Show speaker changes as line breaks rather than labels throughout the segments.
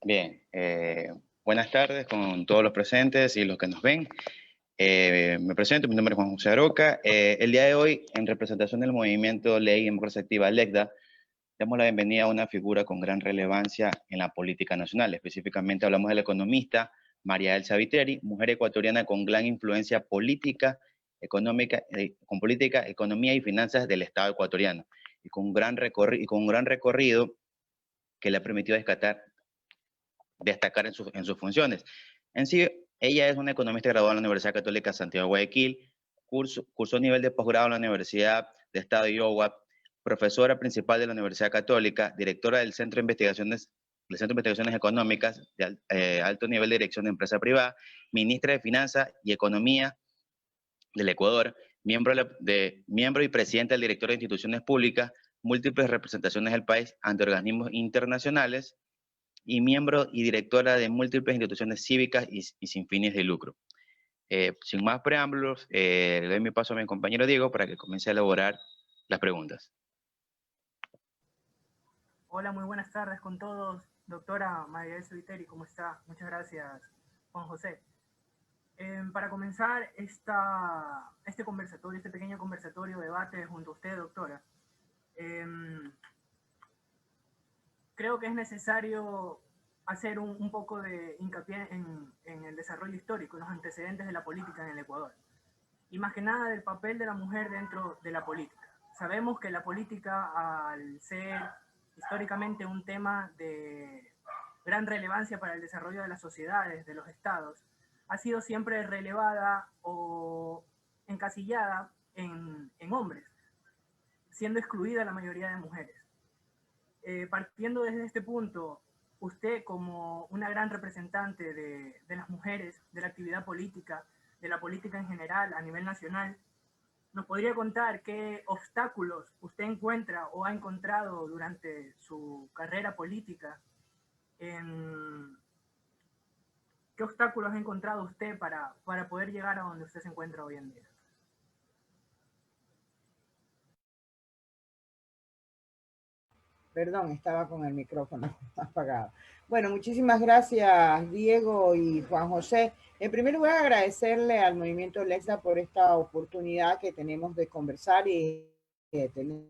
Bien, buenas tardes con todos los presentes y los que nos ven. Me presento, mi nombre es Juan José Aroca. El día de hoy, en representación del movimiento Ley y Democracia Activa, LECDA, damos la bienvenida a una figura con gran relevancia en la política nacional. Específicamente hablamos de la economista María Elsa Viteri, mujer ecuatoriana con gran influencia política, económica, con política, economía y finanzas del Estado ecuatoriano, y con un gran recorrido que le ha permitido destacar en sus funciones. En sí, ella es una economista graduada en la Universidad Católica Santiago de Guayaquil, cursó nivel de posgrado en la Universidad de Estado de Iowa, profesora principal de la Universidad Católica, directora del Centro de Investigaciones Económicas de alto nivel de dirección de empresa privada, ministra de Finanzas y Economía del Ecuador, miembro y presidenta del directorio de instituciones públicas, múltiples representaciones del país ante organismos internacionales, y miembro y directora de múltiples instituciones cívicas y sin fines de lucro. Sin más preámbulos, le doy mi paso a mi compañero Diego para que comience a elaborar las preguntas.
Hola, muy buenas tardes con todos. Doctora María Elsa Viteri, ¿cómo está? Muchas gracias, Juan José. Para comenzar este conversatorio, este pequeño conversatorio, debate junto a usted, doctora, creo que es necesario hacer un poco de hincapié en el desarrollo histórico, en los antecedentes de la política en el Ecuador. Y más que nada del papel de la mujer dentro de la política. Sabemos que la política, al ser históricamente un tema de gran relevancia para el desarrollo de las sociedades, de los estados, ha sido siempre relevada o encasillada en hombres, siendo excluida la mayoría de mujeres. Partiendo desde este punto, usted como una gran representante de las mujeres, de la actividad política, de la política en general a nivel nacional, ¿nos podría contar qué obstáculos usted encuentra o ha encontrado durante su carrera política? ¿Qué obstáculos ha encontrado usted para poder llegar a donde usted se encuentra hoy en día?
Perdón, estaba con el micrófono apagado. Bueno, muchísimas gracias, Diego y Juan José. En primer lugar, agradecerle al Movimiento LECDA por esta oportunidad que tenemos de conversar y de tener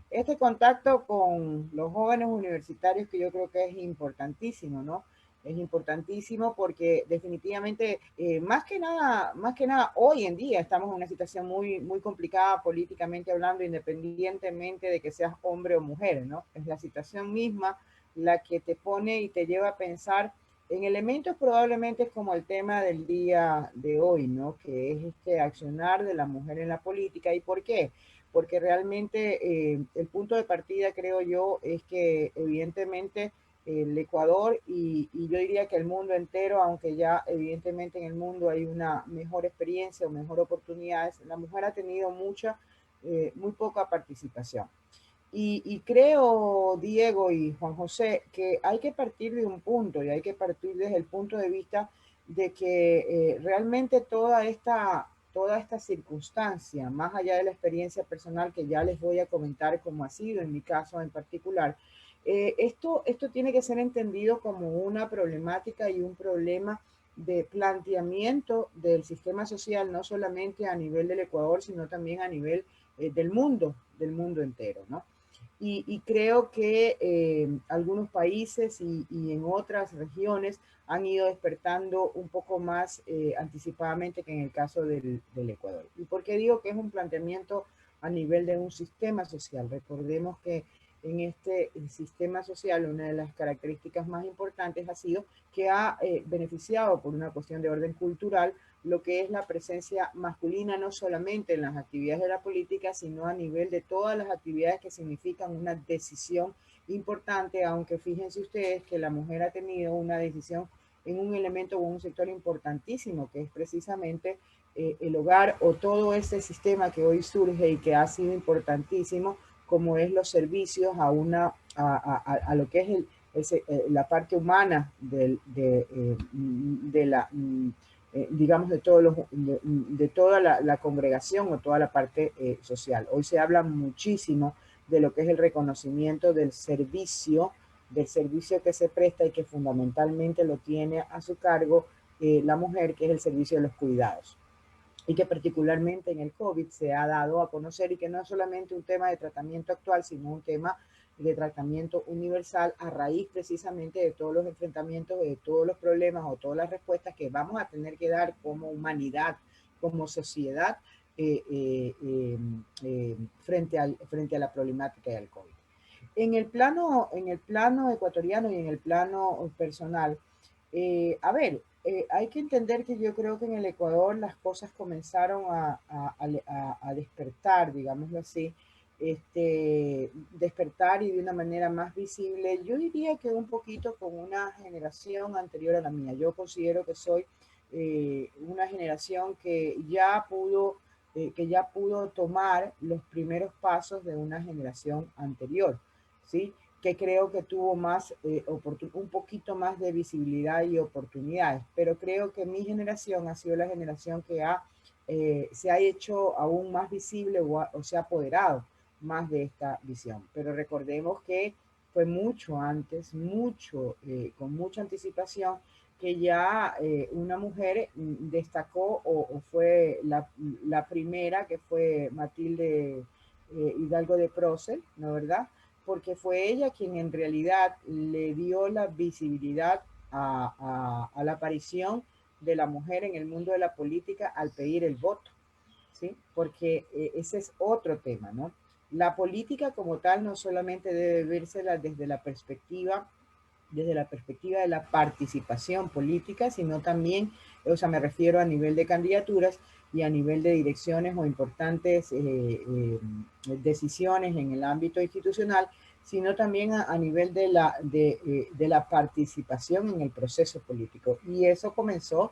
este contacto con los jóvenes universitarios, que yo creo que es importantísimo, ¿no? Es importantísimo porque definitivamente, más que nada, hoy en día estamos en una situación muy complicada políticamente hablando, independientemente de que seas hombre o mujer, ¿no? Es la situación misma la que te pone y te lleva a pensar en elementos probablemente como el tema del día de hoy, ¿no? Que es este accionar de la mujer en la política. ¿Y por qué? Porque realmente el punto de partida, creo yo, es que evidentemente el Ecuador y yo diría que el mundo entero, aunque ya evidentemente en el mundo hay una mejor experiencia o mejor oportunidades, la mujer ha tenido muy poca participación. Y creo, Diego y Juan José, que hay que partir de un punto y hay que partir desde el punto de vista de que realmente toda esta circunstancia, más allá de la experiencia personal que ya les voy a comentar como ha sido en mi caso en particular, esto tiene que ser entendido como una problemática y un problema de planteamiento del sistema social, no solamente a nivel del Ecuador, sino también a nivel del mundo entero, ¿no? Y creo que algunos países y en otras regiones han ido despertando un poco más anticipadamente que en el caso del Ecuador. ¿Y por qué digo que es un planteamiento a nivel de un sistema social? Recordemos que en este sistema social una de las características más importantes ha sido que ha beneficiado por una cuestión de orden cultural lo que es la presencia masculina, no solamente en las actividades de la política, sino a nivel de todas las actividades que significan una decisión importante, aunque fíjense ustedes que la mujer ha tenido una decisión en un elemento o un sector importantísimo, que es precisamente el hogar o todo ese sistema que hoy surge y que ha sido importantísimo, como es los servicios a lo que es la parte humana de la digamos, de toda la congregación o toda la parte social. Hoy se habla muchísimo de lo que es el reconocimiento del servicio del servicio que se presta y que fundamentalmente lo tiene a su cargo la mujer, que es el servicio de los cuidados. Y que particularmente en el COVID se ha dado a conocer, y que no es solamente un tema de tratamiento actual, sino un tema de tratamiento universal a raíz precisamente de todos los enfrentamientos, de todos los problemas o todas las respuestas que vamos a tener que dar como humanidad, como sociedad, frente a la problemática del COVID. En el plano ecuatoriano y en el plano personal, hay que entender que yo creo que en el Ecuador las cosas comenzaron a despertar, digámoslo así, despertar y de una manera más visible. Yo diría que un poquito con una generación anterior a la mía. Yo considero que soy una generación que ya pudo tomar los primeros pasos de una generación anterior, ¿sí? Que creo que tuvo un poquito más de visibilidad y oportunidades, pero creo que mi generación ha sido la generación que se ha hecho aún más visible o se ha apoderado más de esta visión. Pero recordemos que fue mucho antes, con mucha anticipación, que ya una mujer destacó o fue la primera, que fue Matilde Hidalgo de Procel, ¿no es verdad? Porque fue ella quien en realidad le dio la visibilidad a la aparición de la mujer en el mundo de la política al pedir el voto, ¿sí? Porque ese es otro tema, ¿no? La política como tal no solamente debe vérsela desde la perspectiva de la participación política, sino también, o sea, me refiero a nivel de candidaturas y a nivel de direcciones o importantes decisiones en el ámbito institucional, sino también a nivel de la participación en el proceso político. Y eso comenzó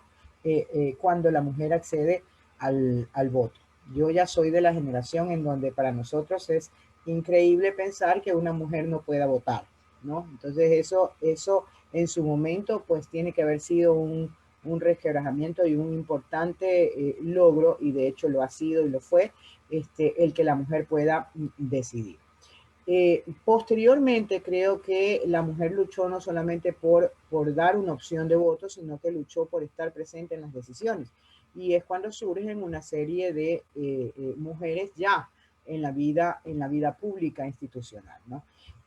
cuando la mujer accede al voto. Yo ya soy de la generación en donde para nosotros es increíble pensar que una mujer no pueda votar, ¿no? Entonces eso en su momento pues tiene que haber sido un resquebrajamiento y un importante logro, y de hecho lo ha sido y lo fue, el que la mujer pueda decidir. Posteriormente creo que la mujer luchó no solamente por dar una opción de voto, sino que luchó por estar presente en las decisiones. Y es cuando surgen una serie de mujeres ya en la vida pública institucional, ¿no?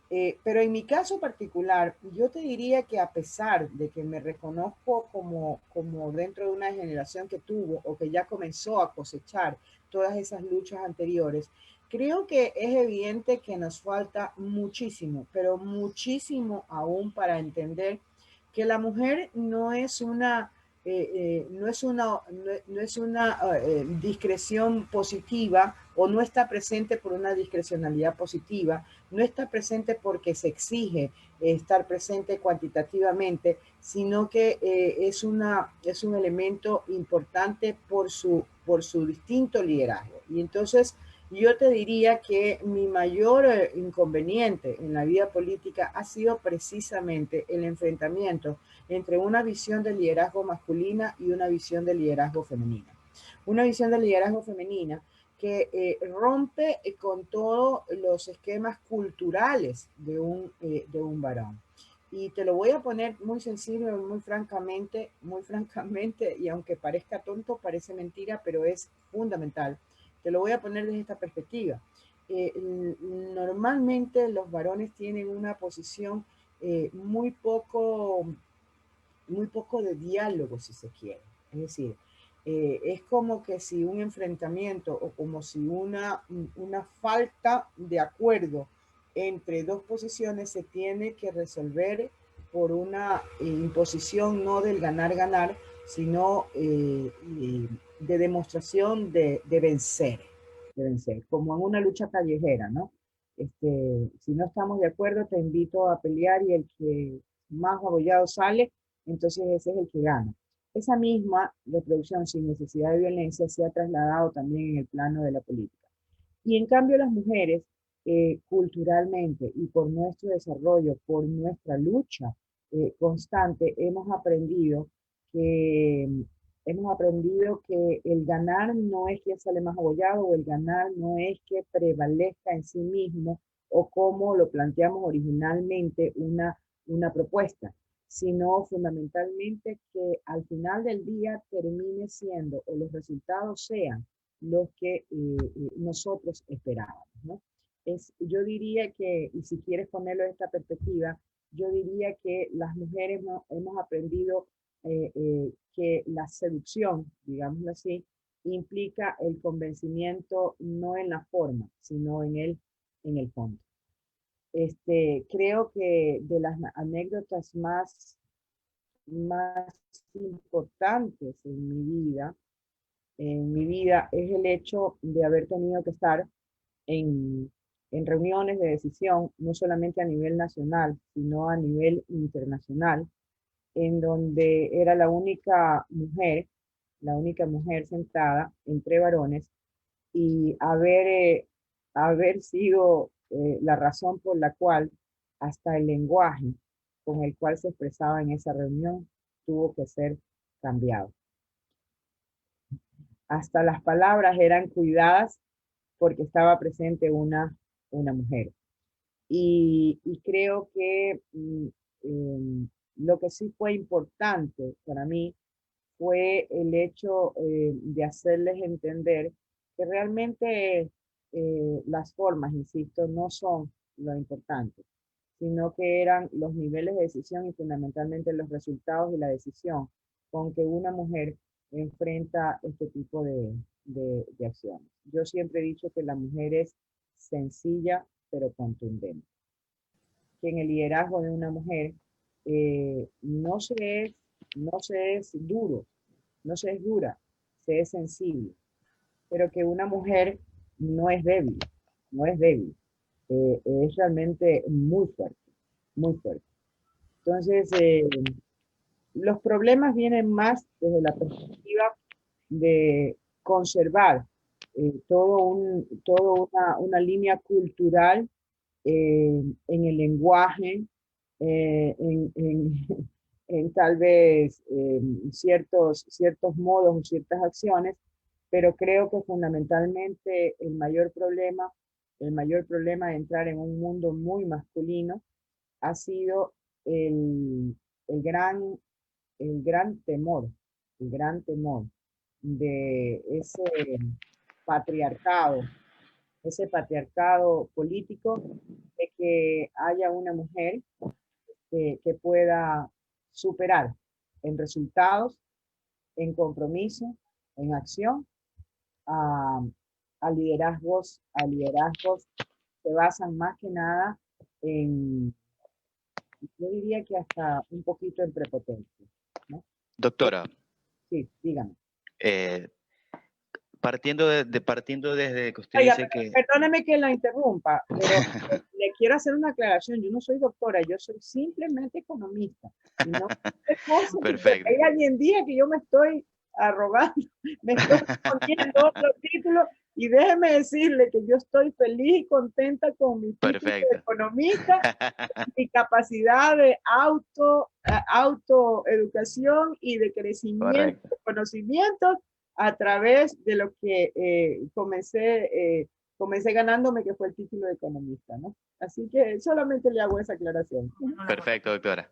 Pero en mi caso particular, yo te diría que a pesar de que me reconozco como dentro de una generación que tuvo o que ya comenzó a cosechar todas esas luchas anteriores, creo que es evidente que nos falta muchísimo, pero muchísimo aún para entender que la mujer no es una discreción positiva, o no está presente por una discrecionalidad positiva, no está presente porque se exige estar presente cuantitativamente, sino que es un elemento importante por su distinto liderazgo. Y entonces yo te diría que mi mayor inconveniente en la vida política ha sido precisamente el enfrentamiento entre una visión de liderazgo masculina y una visión de liderazgo femenina. Una visión de liderazgo femenina que rompe con todos los esquemas culturales de un varón. Y te lo voy a poner muy sencillo, muy francamente, y aunque parezca tonto, parece mentira, pero es fundamental. Te lo voy a poner desde esta perspectiva. Normalmente los varones tienen una posición muy poco de diálogo, si se quiere. Es decir, es como que si un enfrentamiento o como si una falta de acuerdo entre dos posiciones se tiene que resolver por una imposición no del ganar-ganar, sino de demostración de vencer, como en una lucha callejera, ¿no? Si no estamos de acuerdo, te invito a pelear y el que más abollado sale, entonces ese es el que gana. Esa misma reproducción sin necesidad de violencia se ha trasladado también en el plano de la política. Y en cambio las mujeres, culturalmente y por nuestro desarrollo, por nuestra lucha constante, hemos aprendido que el ganar no es que sale más abollado, o el ganar no es que prevalezca en sí mismo, o como lo planteamos originalmente, una una propuesta, sino fundamentalmente que al final del día termine siendo o los resultados sean los que nosotros esperábamos, ¿no? Yo diría que, y si quieres ponerlo en esta perspectiva, yo diría que las mujeres hemos aprendido que la seducción, digámoslo así, implica el convencimiento no en la forma, sino en el fondo. Creo que de las anécdotas más importantes en mi vida es el hecho de haber tenido que estar en reuniones de decisión, no solamente a nivel nacional, sino a nivel internacional, en donde era la única mujer sentada entre varones, y haber sido la razón por la cual hasta el lenguaje con el cual se expresaba en esa reunión tuvo que ser cambiado. Hasta las palabras eran cuidadas porque estaba presente una mujer. Y creo que lo que sí fue importante para mí fue el hecho de hacerles entender que realmente las formas, insisto, no son lo importante, sino que eran los niveles de decisión y fundamentalmente los resultados de la decisión con que una mujer enfrenta este tipo de acciones. Yo siempre he dicho que la mujer es sencilla pero contundente, que en el liderazgo de una mujer no se es duro, no se es dura, se es sensible, pero que una mujer no es débil, no es débil, es realmente muy fuerte, muy fuerte. Entonces, los problemas vienen más desde la perspectiva de conservar una línea cultural en el lenguaje, en tal vez ciertos modos o ciertas acciones, pero creo que fundamentalmente el mayor problema de entrar en un mundo muy masculino ha sido el, el gran, el gran temor de patriarcado, ese patriarcado político, de que haya una mujer que pueda superar en resultados, en compromiso, en acción, a liderazgos que basan más que nada en, yo diría que hasta un poquito en prepotencia, ¿no?
Doctora,
Sí, dígame.
partiendo desde que usted
Oiga,
dice que...
perdóneme que la interrumpa, pero le quiero hacer una aclaración. Yo no soy doctora, yo soy simplemente economista. No
Perfecto.
hay alguien diga que yo me estoy arrogando, me estoy poniendo otro título, y déjeme decirle que yo estoy feliz y contenta con mi título de economista, mi capacidad de autoeducación y de crecimiento de conocimientos a través de lo que comencé ganándome, que fue el título de economista, ¿no? Así que solamente le hago esa aclaración.
Perfecto, doctora.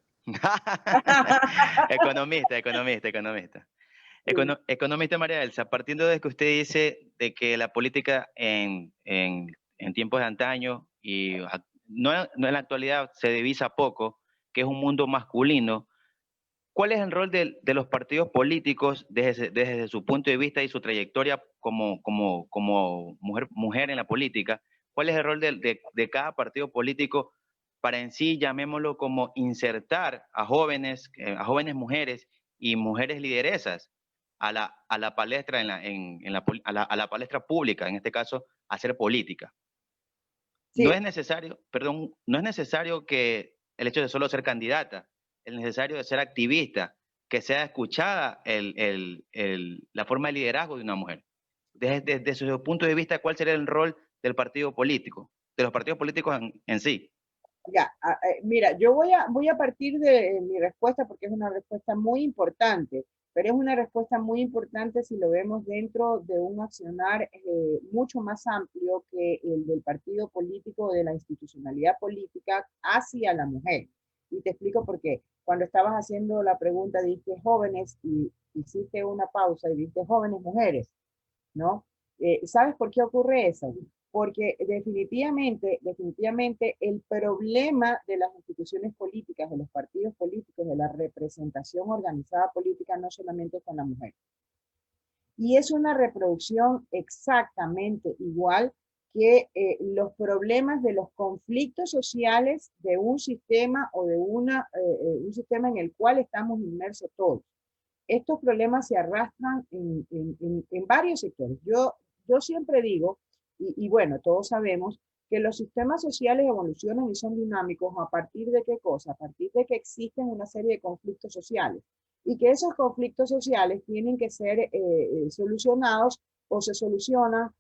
Economista María Elsa, partiendo de que usted dice de que la política en tiempos de antaño y no en la actualidad se divisa poco, que es un mundo masculino, ¿cuál es el rol de los partidos políticos desde su punto de vista y su trayectoria como mujer en la política? ¿Cuál es el rol de cada partido político para en sí, llamémoslo como insertar a jóvenes mujeres y mujeres lideresas a la palestra, a la palestra pública, en este caso, hacer política? Sí. No es necesario que el hecho de solo ser candidata, es necesario de ser activista, que sea escuchada la forma de liderazgo de una mujer. Desde su punto de vista, ¿cuál sería el rol del partido político, de los partidos políticos en sí?
Ya, mira, yo voy a partir de mi respuesta porque es una respuesta muy importante, pero es una respuesta muy importante si lo vemos dentro de un accionar mucho más amplio que el del partido político, de la institucionalidad política hacia la mujer. Y te explico por qué. Cuando estabas haciendo la pregunta, dijiste jóvenes y hiciste una pausa y dijiste jóvenes mujeres, ¿no? ¿Sabes por qué ocurre eso? Porque definitivamente el problema de las instituciones políticas, de los partidos políticos, de la representación organizada política, no solamente con la mujer. Y es una reproducción exactamente igual que los problemas de los conflictos sociales de un sistema o de un sistema en el cual estamos inmersos todos. Estos problemas se arrastran en varios sectores. Yo siempre digo, y bueno, todos sabemos, que los sistemas sociales evolucionan y son dinámicos a partir de qué cosa, a partir de que existen una serie de conflictos sociales y que esos conflictos sociales tienen que ser solucionados o se solucionan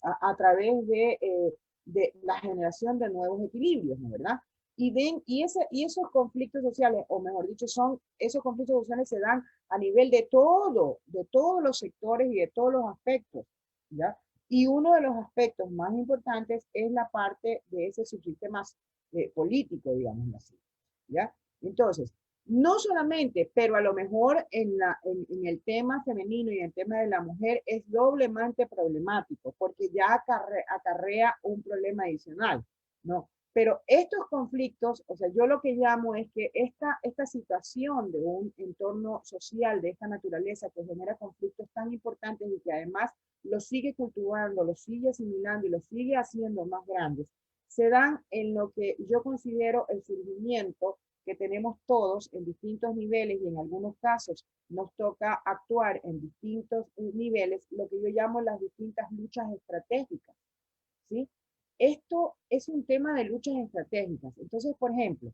a través de la generación de nuevos equilibrios, ¿no? ¿Verdad? Y esos conflictos sociales, o mejor dicho, esos conflictos sociales se dan a nivel de todos los sectores y de todos los aspectos, ¿ya? Y uno de los aspectos más importantes es la parte de ese subsistema político, digamos así, ¿ya? Entonces, no solamente, pero a lo mejor en el tema femenino y en el tema de la mujer es doblemente problemático, porque ya acarrea un problema adicional, ¿no? Pero estos conflictos, o sea, yo lo que llamo es que esta situación de un entorno social de esta naturaleza que genera conflictos tan importantes y que además los sigue cultivando, los sigue asimilando y los sigue haciendo más grandes, se dan en lo que yo considero el surgimiento que tenemos todos en distintos niveles y en algunos casos nos toca actuar en distintos niveles, lo que yo llamo las distintas luchas estratégicas, ¿sí? Esto es un tema de luchas estratégicas. Entonces, por ejemplo,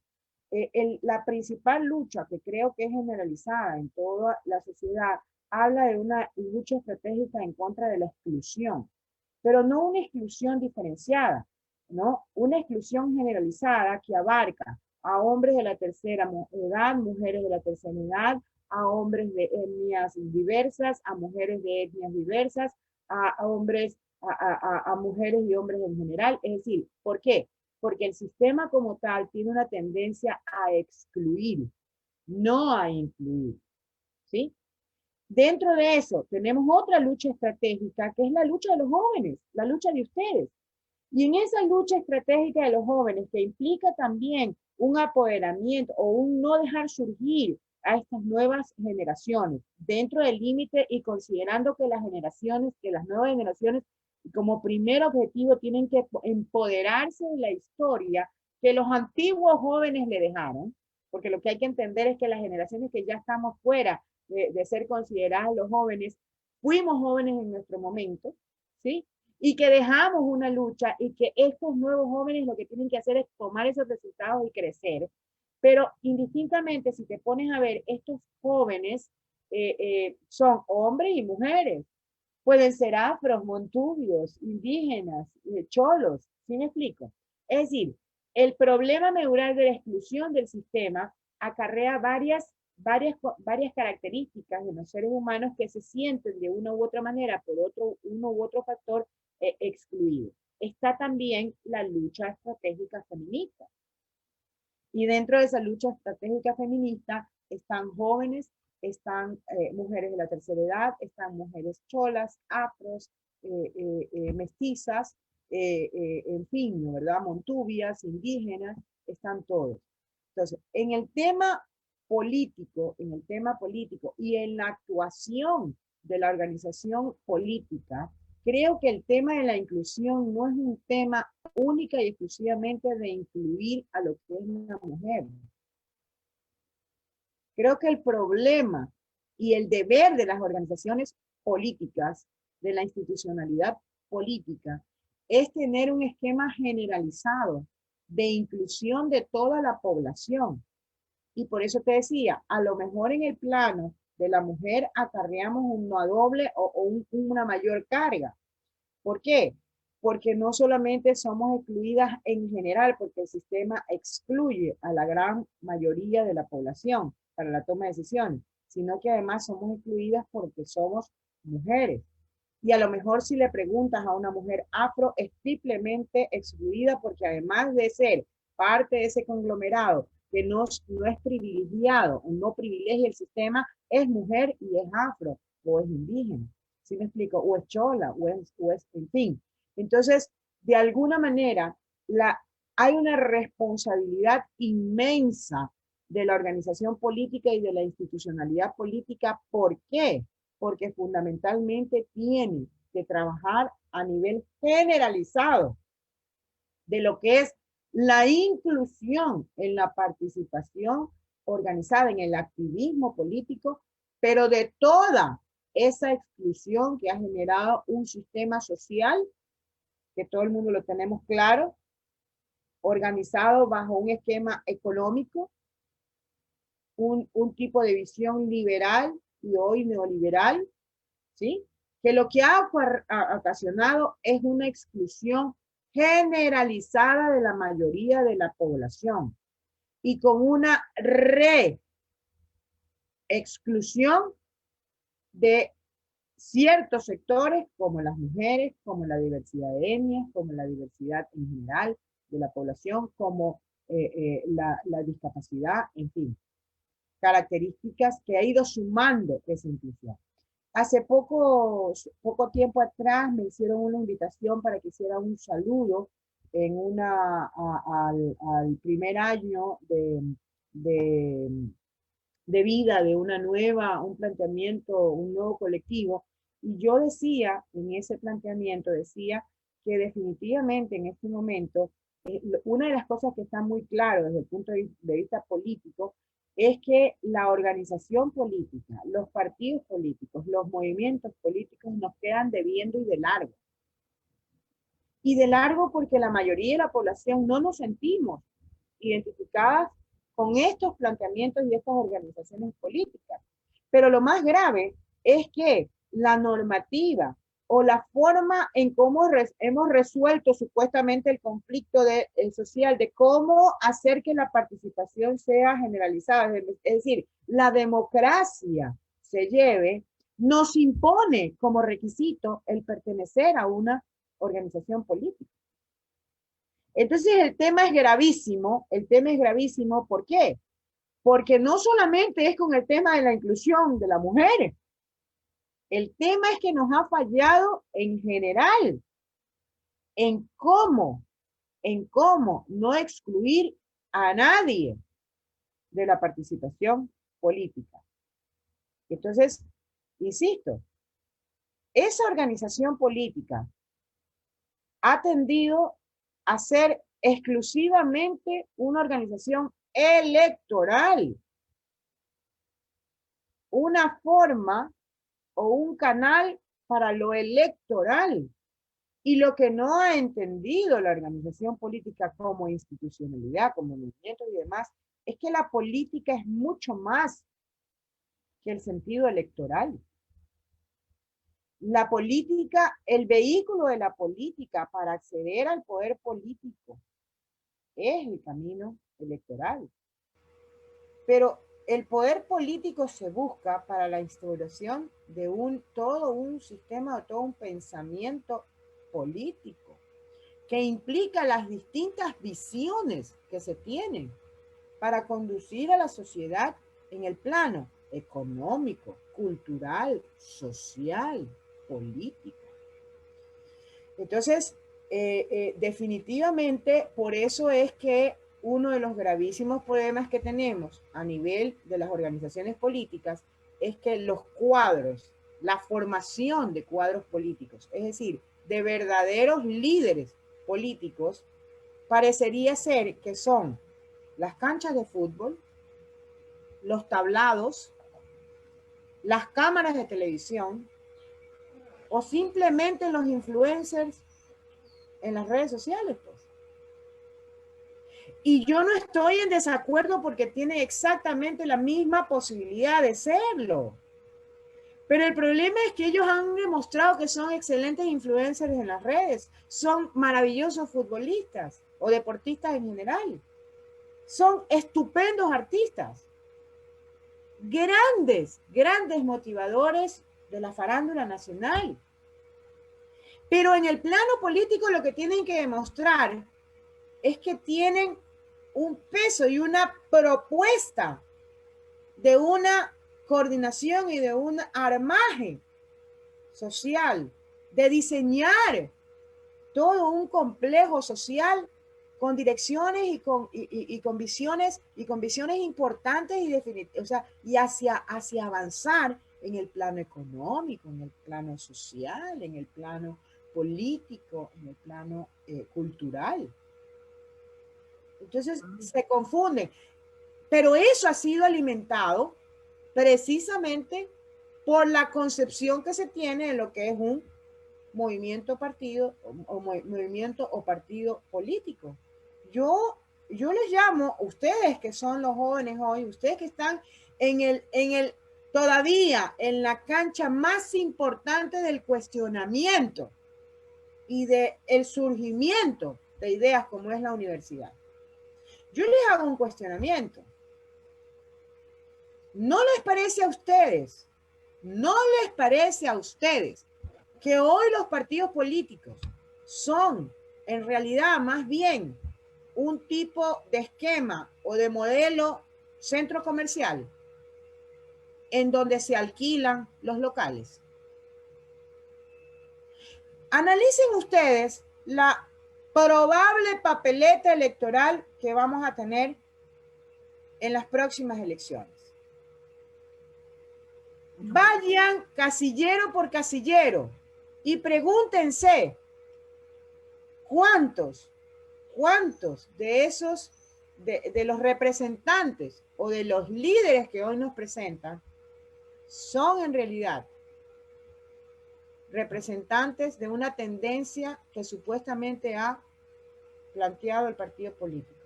la principal lucha que creo que es generalizada en toda la sociedad habla de una lucha estratégica en contra de la exclusión, pero no una exclusión diferenciada, ¿no? Una exclusión generalizada que abarca a hombres de la tercera edad, mujeres de la tercera edad, a hombres de etnias diversas, a mujeres de etnias diversas, a hombres a mujeres y hombres en general. Es decir, ¿por qué? Porque el sistema como tal tiene una tendencia a excluir, no a incluir, ¿sí? Dentro de eso tenemos otra lucha estratégica que es la lucha de los jóvenes, la lucha de ustedes. Y en esa lucha estratégica de los jóvenes que implica también un apoderamiento o un no dejar surgir a estas nuevas generaciones dentro del límite y considerando que las nuevas generaciones como primer objetivo tienen que empoderarse de la historia que los antiguos jóvenes le dejaron, porque lo que hay que entender es que las generaciones que ya estamos fuera de ser consideradas los jóvenes, fuimos jóvenes en nuestro momento, ¿sí? Y que dejamos una lucha y que estos nuevos jóvenes lo que tienen que hacer es tomar esos resultados y crecer. Pero indistintamente, si te pones a ver, estos jóvenes son hombres y mujeres. Pueden ser afros, montubios, indígenas, cholos, ¿sí me explico? Es decir, el problema medular de la exclusión del sistema acarrea varias características de los seres humanos que se sienten de una u otra manera por uno u otro factor excluido. Está también la lucha estratégica feminista. Y dentro de esa lucha estratégica feminista están jóvenes, están mujeres de la tercera edad, están mujeres cholas, afros, mestizas, en fin, ¿verdad? Montubias, indígenas, están todos. Entonces, en el tema político y en la actuación de la organización política, creo que el tema de la inclusión no es un tema única y exclusivamente de incluir a lo que es una mujer. Creo que el problema y el deber de las organizaciones políticas, de la institucionalidad política, es tener un esquema generalizado de inclusión de toda la población. Y por eso te decía, a lo mejor en el plano de la mujer acarreamos una doble o una mayor carga. ¿Por qué? Porque no solamente somos excluidas en general, porque el sistema excluye a la gran mayoría de la población para la toma de decisiones, sino que además somos excluidas porque somos mujeres. Y a lo mejor si le preguntas a una mujer afro, es triplemente excluida porque además de ser parte de ese conglomerado que no es privilegiado o no privilegia el sistema, es mujer y es afro o es indígena. ¿Sí me explico? O es chola o es en fin. Entonces, de alguna manera, hay una responsabilidad inmensa de la organización política y de la institucionalidad política. ¿Por qué? Porque fundamentalmente tiene que trabajar a nivel generalizado de lo que es la inclusión en la participación organizada, en el activismo político, pero de toda esa exclusión que ha generado un sistema social, que todo el mundo lo tenemos claro, organizado bajo un esquema económico, un tipo de visión liberal y hoy neoliberal, ¿sí? Que lo que ha ocasionado es una exclusión generalizada de la mayoría de la población y con una exclusión de ciertos sectores como las mujeres, como la diversidad de etnias, como la diversidad en general de la población, como la discapacidad, en fin, características que ha ido sumando esa inclusión. Hace poco tiempo atrás me hicieron una invitación para que hiciera un saludo en al primer año de vida de un planteamiento, un nuevo colectivo. Y yo decía, en ese planteamiento, decía que definitivamente en este momento, una de las cosas que está muy claro desde el punto de vista político, es que la organización política, los partidos políticos, los movimientos políticos nos quedan debiendo y de largo. Y de largo porque la mayoría de la población no nos sentimos identificadas con estos planteamientos y estas organizaciones políticas. Pero lo más grave es que la normativa o la forma en cómo hemos resuelto supuestamente el conflicto social, de cómo hacer que la participación sea generalizada, es decir, la democracia se lleve, nos impone como requisito el pertenecer a una organización política. Entonces el tema es gravísimo, ¿por qué? Porque no solamente es con el tema de la inclusión de las mujeres, el tema es que nos ha fallado en general, en cómo no excluir a nadie de la participación política. Entonces, insisto, esa organización política ha tendido a ser exclusivamente una organización electoral, una forma o un canal para lo electoral. Y lo que no ha entendido la organización política como institucionalidad, como movimiento y demás, es que la política es mucho más que el sentido electoral. La política, el vehículo de la política para acceder al poder político es el camino electoral. Pero el poder político se busca para la instauración de todo un sistema o todo un pensamiento político que implica las distintas visiones que se tienen para conducir a la sociedad en el plano económico, cultural, social, político. Entonces, definitivamente, por eso es que uno de los gravísimos problemas que tenemos a nivel de las organizaciones políticas es que los cuadros, la formación de cuadros políticos, es decir, de verdaderos líderes políticos, parecería ser que son las canchas de fútbol, los tablados, las cámaras de televisión o simplemente los influencers en las redes sociales, pues. Y yo no estoy en desacuerdo porque tiene exactamente la misma posibilidad de serlo. Pero el problema es que ellos han demostrado que son excelentes influencers en las redes, son maravillosos futbolistas o deportistas en general, son estupendos artistas, grandes motivadores de la farándula nacional. Pero en el plano político lo que tienen que demostrar es que tienen un peso y una propuesta de una coordinación y de un armaje social, de diseñar todo un complejo social con direcciones y con visiones importantes y definitivas, o sea, y hacia avanzar en el plano económico, en el plano social, en el plano político, en el plano cultural. Entonces se confunden, pero eso ha sido alimentado precisamente por la concepción que se tiene de lo que es un movimiento partido movimiento o partido político. Yo les llamo, ustedes que son los jóvenes hoy, ustedes que están todavía en la cancha más importante del cuestionamiento y del surgimiento de ideas como es la universidad. Yo les hago un cuestionamiento. ¿No les parece a ustedes? ¿No les parece a ustedes que hoy los partidos políticos son en realidad más bien un tipo de esquema o de modelo centro comercial en donde se alquilan los locales? Analicen ustedes la probable papeleta electoral que vamos a tener en las próximas elecciones. Vayan casillero por casillero y pregúntense cuántos de esos, de los representantes o de los líderes que hoy nos presentan son en realidad representantes de una tendencia que supuestamente ha planteado el partido político.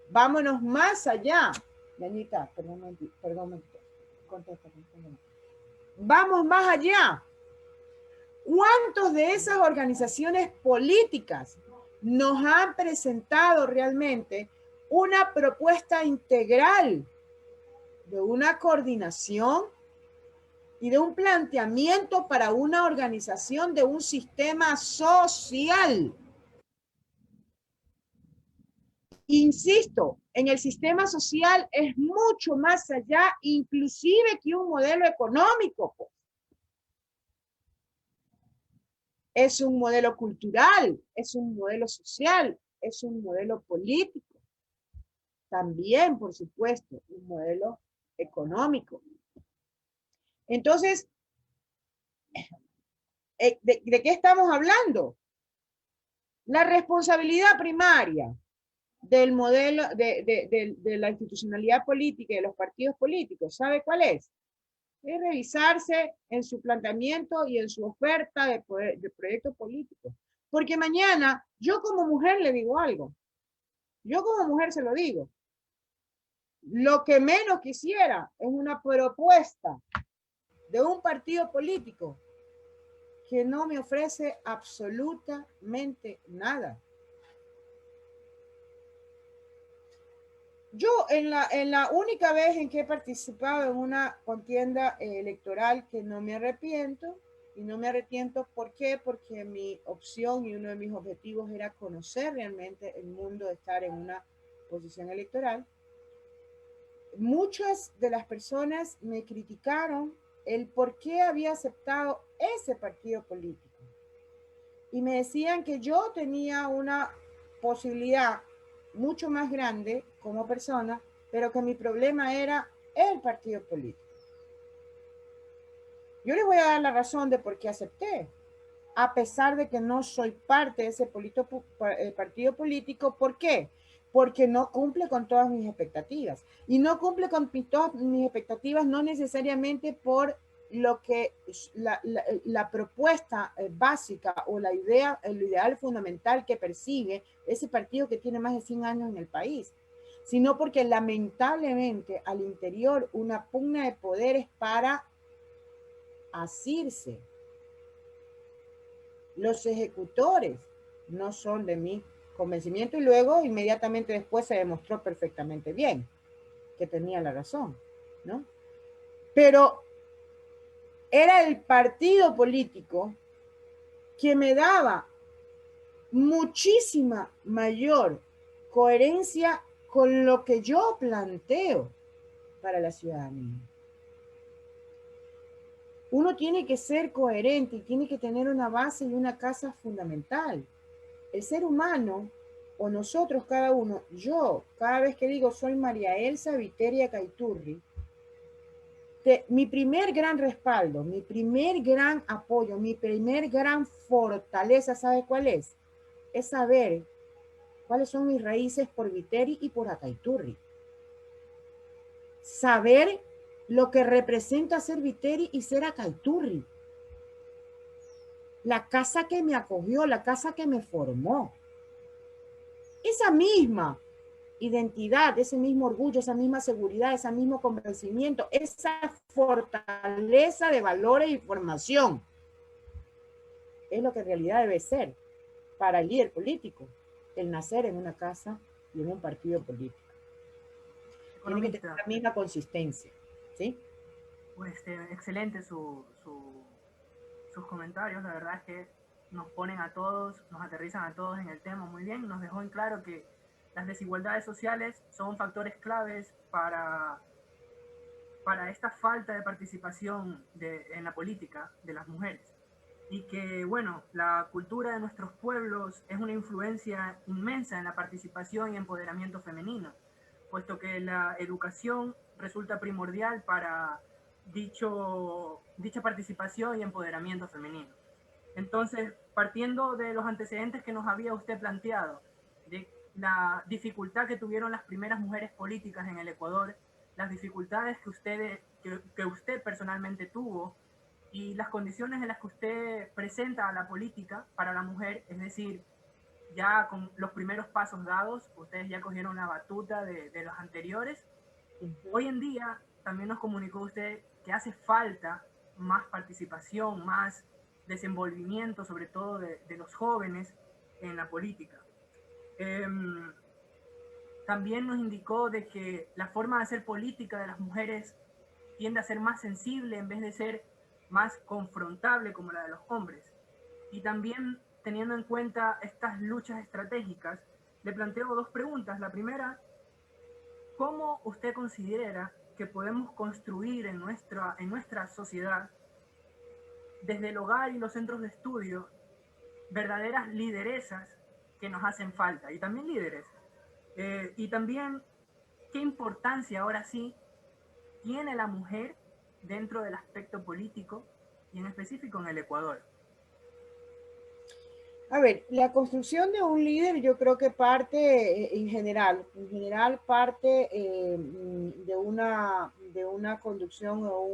Vámonos más allá. Yanita, perdón, contesta. Vamos más allá. ¿Cuántos de esas organizaciones políticas nos han presentado realmente una propuesta integral de una coordinación y de un planteamiento para una organización de un sistema social? Insisto, en el sistema social es mucho más allá, inclusive que un modelo económico. Es un modelo cultural, es un modelo social, es un modelo político. También, por supuesto, un modelo económico. Entonces, ¿de qué estamos hablando? La responsabilidad primaria del modelo, de la institucionalidad política y de los partidos políticos, ¿sabe cuál es? Es revisarse en su planteamiento y en su oferta de proyecto político. Porque mañana, yo como mujer le digo algo. Yo como mujer se lo digo. Lo que menos quisiera es una propuesta de un partido político que no me ofrece absolutamente nada. Yo en la única vez en que he participado en una contienda electoral que no me arrepiento, y no me arrepiento, ¿por qué? Porque mi opción y uno de mis objetivos era conocer realmente el mundo de estar en una posición electoral. Muchas de las personas me criticaron el por qué había aceptado ese partido político. Y me decían que yo tenía una posibilidad mucho más grande como persona, pero que mi problema era el partido político. Yo les voy a dar la razón de por qué acepté, a pesar de que no soy parte de ese partido político. ¿Por qué? Porque no cumple con todas mis expectativas. Y no cumple con todas mis expectativas no necesariamente por lo que la propuesta básica o la idea, el ideal fundamental que persigue ese partido que tiene más de 100 años en el país, sino porque lamentablemente al interior una pugna de poderes para asirse. Los ejecutores no son de mi convencimiento, y luego inmediatamente después se demostró perfectamente bien que tenía la razón, ¿no? Pero era el partido político que me daba muchísima mayor coherencia con lo que yo planteo para la ciudadanía. Uno tiene que ser coherente y tiene que tener una base y una casa fundamental. El ser humano, o nosotros cada uno, yo, cada vez que digo soy María Elsa Viteria Caiturri, mi primer gran respaldo, mi primer gran apoyo, mi primer gran fortaleza, ¿sabe cuál es? Es saber cuáles son mis raíces por Viteri y por Acaiturri. Saber lo que representa ser Viteri y ser Acaiturri. La casa que me acogió, la casa que me formó. Esa misma identidad, ese mismo orgullo, esa misma seguridad, ese mismo convencimiento, esa fortaleza de valores y formación es lo que en realidad debe ser para el líder político, el nacer en una casa y en un partido político. Tiene que tener la misma consistencia, ¿sí?
Pues excelente sus comentarios, la verdad es que nos ponen a todos, nos aterrizan a todos en el tema muy bien, nos dejó en claro que las desigualdades sociales son factores claves para esta falta de participación en la política de las mujeres. Y que, bueno, la cultura de nuestros pueblos es una influencia inmensa en la participación y empoderamiento femenino, puesto que la educación resulta primordial para dicha participación y empoderamiento femenino. Entonces, partiendo de los antecedentes que nos había usted planteado, de la dificultad que tuvieron las primeras mujeres políticas en el Ecuador, las dificultades que usted personalmente tuvo y las condiciones en las que usted presenta a la política para la mujer, es decir, ya con los primeros pasos dados, ustedes ya cogieron la batuta de los anteriores. Hoy en día también nos comunicó usted que hace falta más participación, más desenvolvimiento, sobre todo de los jóvenes en la política. También nos indicó de que la forma de hacer política de las mujeres tiende a ser más sensible en vez de ser más confrontable como la de los hombres. Y también, teniendo en cuenta estas luchas estratégicas, le planteo dos preguntas. La primera, ¿cómo usted considera que podemos construir en nuestra sociedad, desde el hogar y los centros de estudio, verdaderas lideresas que nos hacen falta? Y también líderes. Y también, ¿qué importancia ahora sí tiene la mujer dentro del aspecto político y en específico en el Ecuador?
A ver, la construcción de un líder yo creo que parte en general parte de una conducción o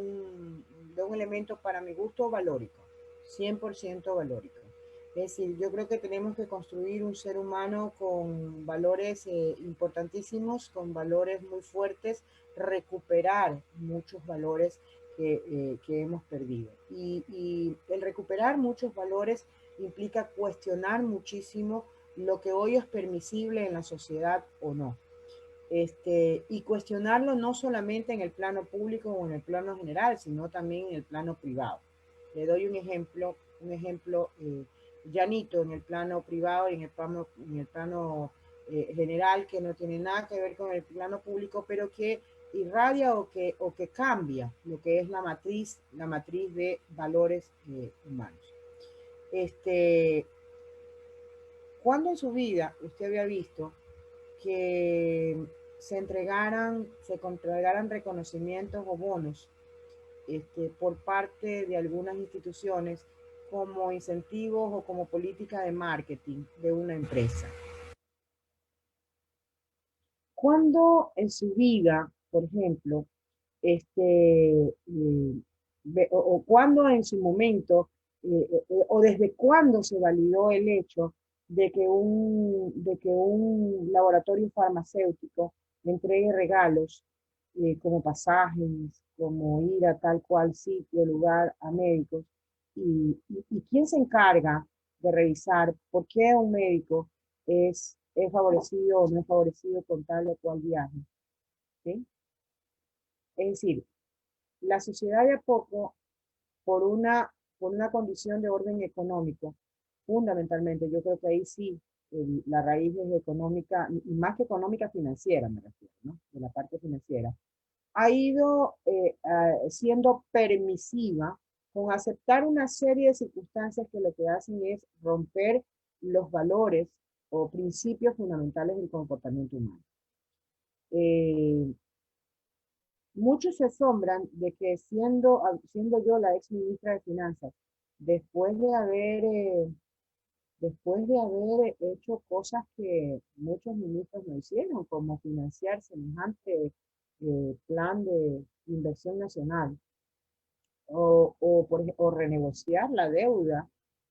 de un elemento para mi gusto valórico, 100% valórico. Es decir, yo creo que tenemos que construir un ser humano con valores importantísimos, con valores muy fuertes, recuperar muchos valores que hemos perdido. Y el recuperar muchos valores implica cuestionar muchísimo lo que hoy es permisible en la sociedad o no. Y cuestionarlo no solamente en el plano público o en el plano general, sino también en el plano privado. Le doy un ejemplo llanito en el plano privado y en el plano general, que no tiene nada que ver con el plano público, pero que irradia o que cambia lo que es la matriz de valores humanos. ¿Cuándo en su vida usted había visto que se entregaran reconocimientos o bonos por parte de algunas instituciones como incentivos o como política de marketing de una empresa? ¿Cuándo en su vida, por ejemplo, o cuándo en su momento, o desde cuándo se validó el hecho de que un laboratorio farmacéutico entregue regalos como pasajes, como ir a tal cual sitio, lugar, a médicos? ¿Y quién se encarga de revisar por qué un médico es favorecido o no es favorecido con tal o cual viaje? ¿Sí? Es decir, la sociedad de a poco, por una condición de orden económico, fundamentalmente, yo creo que ahí sí la raíz es económica, y más que económica, financiera, me refiero, ¿no? De la parte financiera, ha ido siendo permisiva con aceptar una serie de circunstancias que lo que hacen es romper los valores o principios fundamentales del comportamiento humano. Muchos se asombran de que siendo yo la ex ministra de Finanzas, después de haber hecho cosas que muchos ministros no hicieron, como financiar semejante plan de inversión nacional, o renegociar la deuda,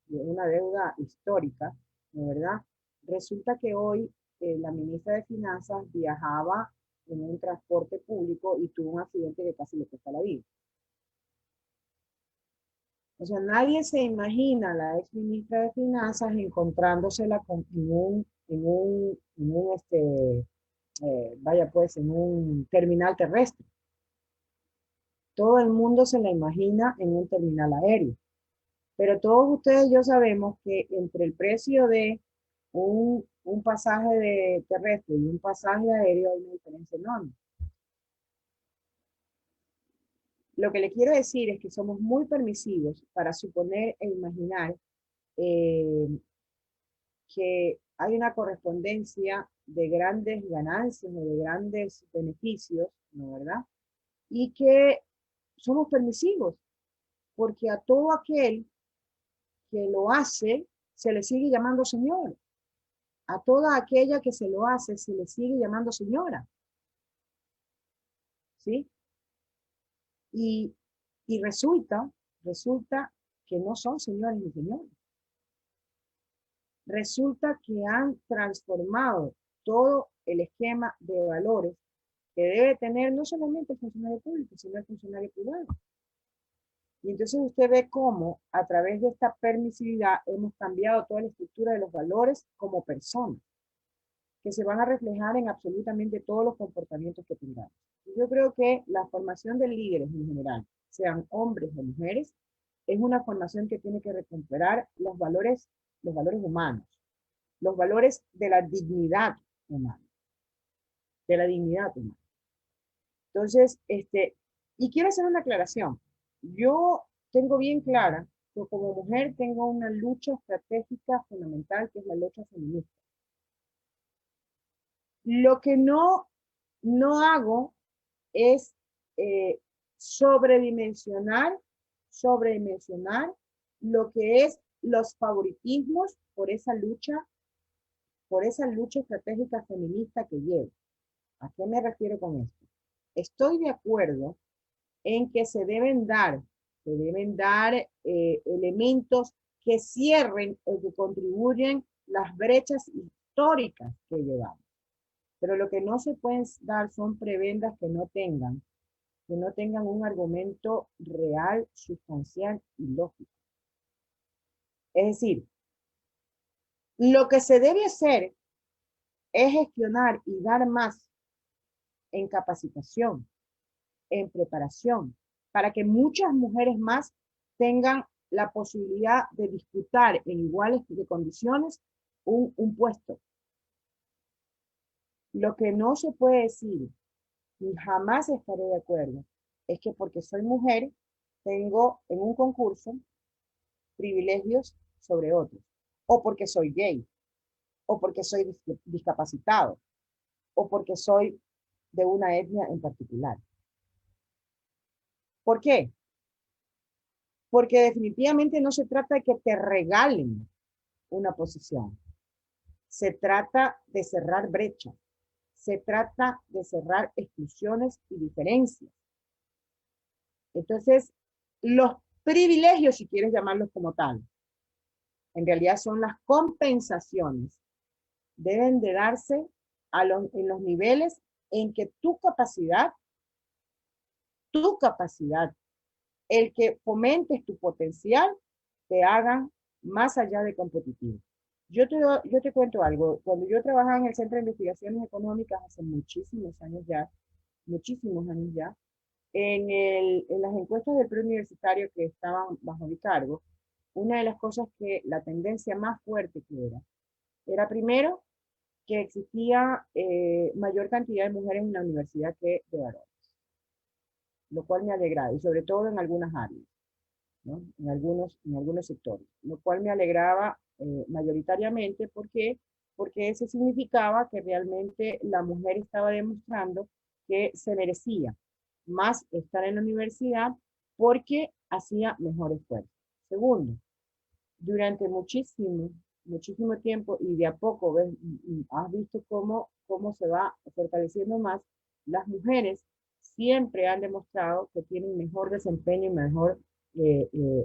una deuda histórica, ¿no, verdad? Resulta que hoy la ministra de Finanzas viajaba en un transporte público y tuvo un accidente que casi le cuesta la vida. O sea, nadie se imagina a la ex ministra de Finanzas encontrándosela vaya pues, en un terminal terrestre. Todo el mundo se la imagina en un terminal aéreo. Pero todos ustedes y yo sabemos que entre el precio de un pasaje de terrestre y un pasaje aéreo hay una diferencia enorme. Lo que le quiero decir es que somos muy permisivos para suponer e imaginar que hay una correspondencia de grandes ganancias o de grandes beneficios, ¿no, verdad? Y que somos permisivos, porque a todo aquel que lo hace se le sigue llamando señor. A toda aquella que se lo hace se le sigue llamando señora. ¿Sí? Y resulta que no son señores ni señores. Resulta que han transformado todo el esquema de valores que debe tener no solamente el funcionario público, sino el funcionario privado. Y entonces usted ve cómo a través de esta permisividad hemos cambiado toda la estructura de los valores como personas, que se van a reflejar en absolutamente todos los comportamientos que tengamos. Y yo creo que la formación de líderes en general, sean hombres o mujeres, es una formación que tiene que recuperar los valores humanos, los valores de la dignidad humana, de la dignidad humana. Entonces, y quiero hacer una aclaración. Yo tengo bien clara que como mujer tengo una lucha estratégica fundamental, que es la lucha feminista. Lo que no hago es sobredimensionar lo que es los favoritismos por esa lucha estratégica feminista que llevo. ¿A qué me refiero con esto? Estoy de acuerdo en que se deben dar elementos que cierren o que contribuyen las brechas históricas que llevamos. Pero lo que no se pueden dar son prebendas que no tengan un argumento real, sustancial y lógico. Es decir, lo que se debe hacer es gestionar y dar más en capacitación, en preparación, para que muchas mujeres más tengan la posibilidad de disputar en iguales condiciones un puesto. Lo que no se puede decir, y jamás estaré de acuerdo, es que porque soy mujer, tengo en un concurso privilegios sobre otros, o porque soy gay, o porque soy discapacitado, o porque soy de una etnia en particular. ¿Por qué? Porque definitivamente no se trata de que te regalen una posición. Se trata de cerrar brechas. Se trata de cerrar exclusiones y diferencias. Entonces, los privilegios, si quieres llamarlos como tal, en realidad son las compensaciones. Deben de darse en los niveles en que tu capacidad, el que fomentes tu potencial, te hagan más allá de competitivo. Yo te cuento algo. Cuando yo trabajaba en el Centro de Investigaciones Económicas hace muchísimos años ya, en las encuestas del preuniversitario que estaban bajo mi cargo, una de las cosas que la tendencia más fuerte que era primero que existía mayor cantidad de mujeres en la universidad que de varones, lo cual me alegraba, y sobre todo en algunas áreas, ¿no? En algunos sectores, lo cual me alegraba mayoritariamente porque eso significaba que realmente la mujer estaba demostrando que se merecía más estar en la universidad porque hacía mejor esfuerzo. Segundo, durante muchísimo tiempo y de a poco has visto cómo se va fortaleciendo más, las mujeres siempre han demostrado que tienen mejor desempeño y mejor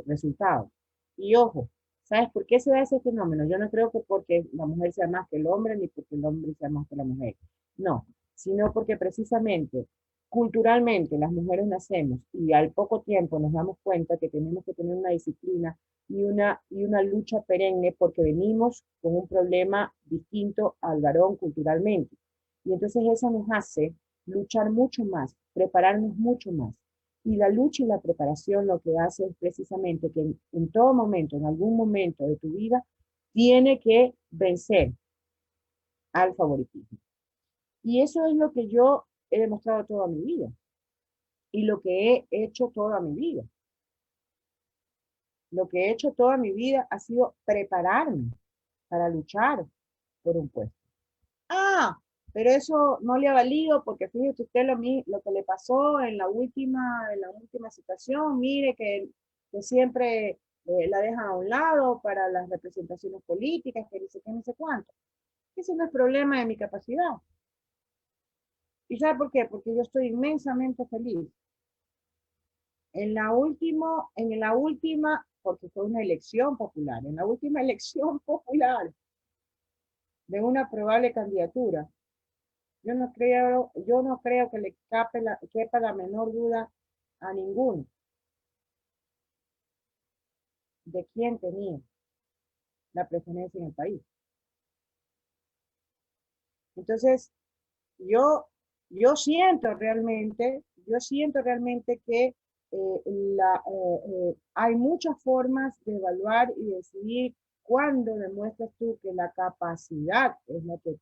resultado. Y ojo, ¿sabes por qué se da ese fenómeno? Yo no creo que porque la mujer sea más que el hombre, ni porque el hombre sea más que la mujer. No, sino porque precisamente culturalmente las mujeres nacemos y al poco tiempo nos damos cuenta que tenemos que tener una disciplina y una lucha perenne porque venimos con un problema distinto al varón culturalmente. Y entonces eso nos hace luchar mucho más, prepararnos mucho más. Y la lucha y la preparación lo que hace es precisamente que en todo momento, en algún momento de tu vida, tiene que vencer al favoritismo. Y eso es lo que yo he demostrado toda mi vida y lo que he hecho toda mi vida. Lo que he hecho toda mi vida ha sido prepararme para luchar por un puesto. Ah, pero eso no le ha valido porque fíjate usted lo que le pasó en la última situación, mire que siempre la dejan a un lado para las representaciones políticas, que dice que no sé cuánto. Ese no es problema de mi capacidad. ¿Y sabe por qué? Porque yo estoy inmensamente feliz. En la última, porque fue una elección popular, en la última elección popular de una probable candidatura, yo no creo que le quepa la menor duda a ninguno de quién tenía la preferencia en el país. Entonces, yo, yo siento realmente que hay muchas formas de evaluar y decidir cuándo demuestras tú que la capacidad es lo que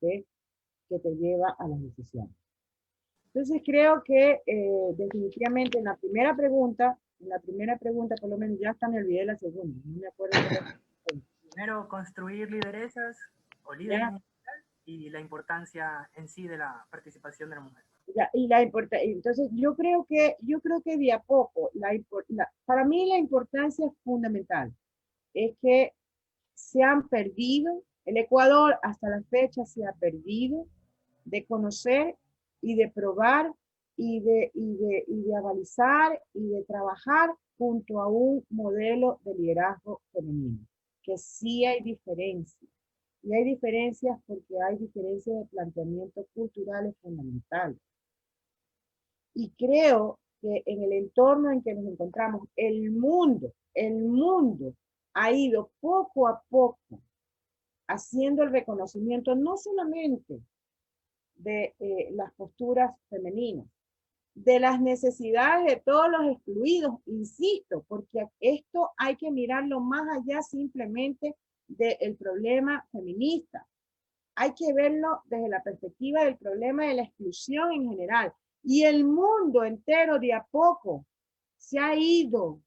te lleva a las decisiones. Entonces creo que definitivamente en la primera pregunta, por lo menos ya hasta me olvidé la segunda, no me acuerdo.
Primero, construir lideresas o líderes y la importancia en sí de la participación de la mujer.
Entonces yo creo que de a poco, para mí la importancia fundamental es que se han perdido, el Ecuador hasta la fecha se ha perdido de conocer y de probar y de avalizar y de trabajar junto a un modelo de liderazgo femenino, que sí hay diferencias. Y hay diferencias porque hay diferencias de planteamientos culturales fundamentales. Y creo que en el entorno en que nos encontramos, el mundo ha ido poco a poco haciendo el reconocimiento no solamente de las posturas femeninas, de las necesidades de todos los excluidos, insisto, porque esto hay que mirarlo más allá simplemente del problema feminista. Hay que verlo desde la perspectiva del problema de la exclusión en general. Y el mundo entero de a poco se ha ido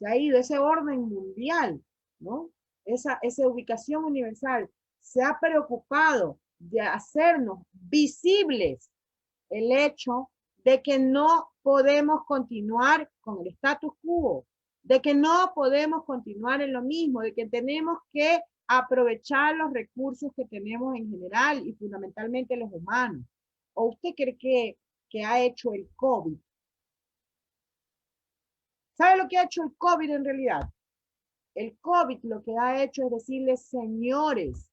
ese orden mundial, ¿no? Esa ubicación universal se ha preocupado de hacernos visibles el hecho de que no podemos continuar con el status quo, de que no podemos continuar en lo mismo, de que tenemos que aprovechar los recursos que tenemos en general y fundamentalmente los humanos. ¿O usted cree que ha hecho el COVID? ¿Sabe lo que ha hecho el COVID en realidad? El COVID lo que ha hecho es decirles, señores,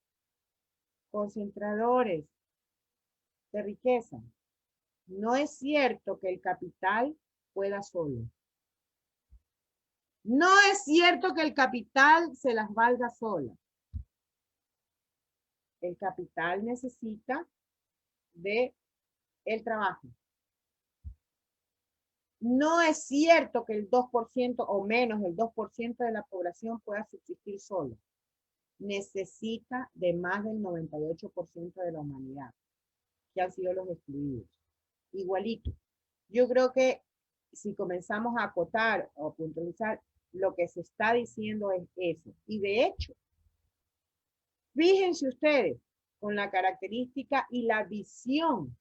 concentradores de riqueza, no es cierto que el capital pueda solo. No es cierto que el capital se las valga sola. El capital necesita de el trabajo. No es cierto que el 2% o menos del 2% de la población pueda subsistir solo. necesita de más del 98% de la humanidad, que han sido los excluidos. Igualito. Yo creo que si comenzamos a acotar o puntualizar, lo que se está diciendo es eso. Y de hecho, fíjense ustedes con la característica y la visión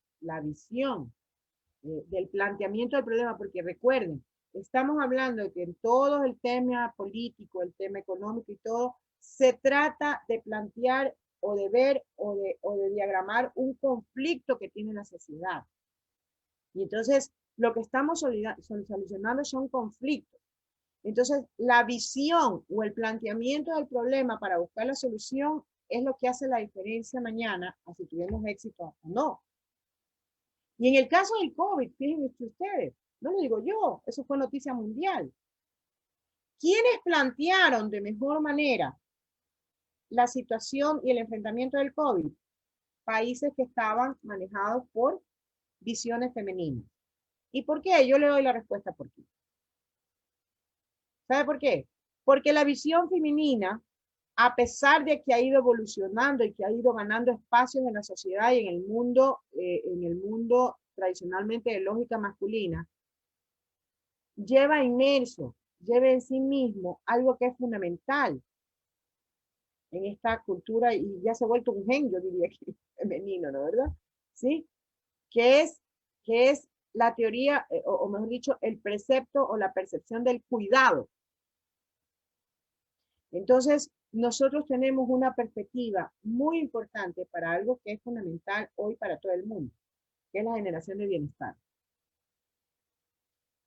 del planteamiento del problema, porque recuerden, estamos hablando de que en todo el tema político, el tema económico y todo, se trata de plantear o de ver o de diagramar un conflicto que tiene la sociedad. Y entonces, lo que estamos solucionando son conflictos. Entonces, la visión o el planteamiento del problema para buscar la solución es lo que hace la diferencia mañana a si tuvimos éxito o no. Y en el caso del COVID, fíjense ustedes, no lo digo yo, eso fue noticia mundial. ¿Quiénes plantearon de mejor manera la situación y el enfrentamiento del COVID? Países que estaban manejados por visiones femeninas. ¿Y por qué? Yo le doy la respuesta por qué. ¿Sabe por qué? Porque la visión femenina, a pesar de que ha ido evolucionando y que ha ido ganando espacios en la sociedad y en el mundo tradicionalmente de lógica masculina, lleva inmerso, lleva en sí mismo algo que es fundamental en esta cultura y ya se ha vuelto un gen, yo diría que femenino, ¿no? ¿Verdad? ¿Sí? Que es la teoría, o mejor dicho, el precepto o la percepción del cuidado. Entonces, nosotros tenemos una perspectiva muy importante para algo que es fundamental hoy para todo el mundo, que es la generación de bienestar.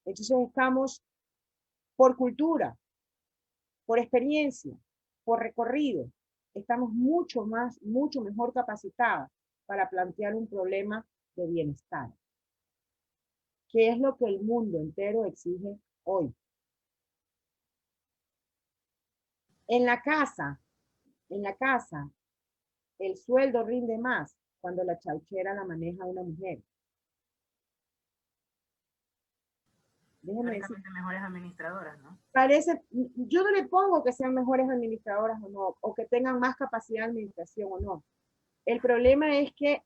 Entonces estamos por cultura, por experiencia, por recorrido, estamos mucho mejor capacitados para plantear un problema de bienestar, que es lo que el mundo entero exige hoy. En la casa, el sueldo rinde más cuando la chauchera la maneja una mujer.
Déjeme decir, mejores administradoras, ¿no?
Yo no le pongo que sean mejores administradoras o no, o que tengan más capacidad de administración o no. El problema es que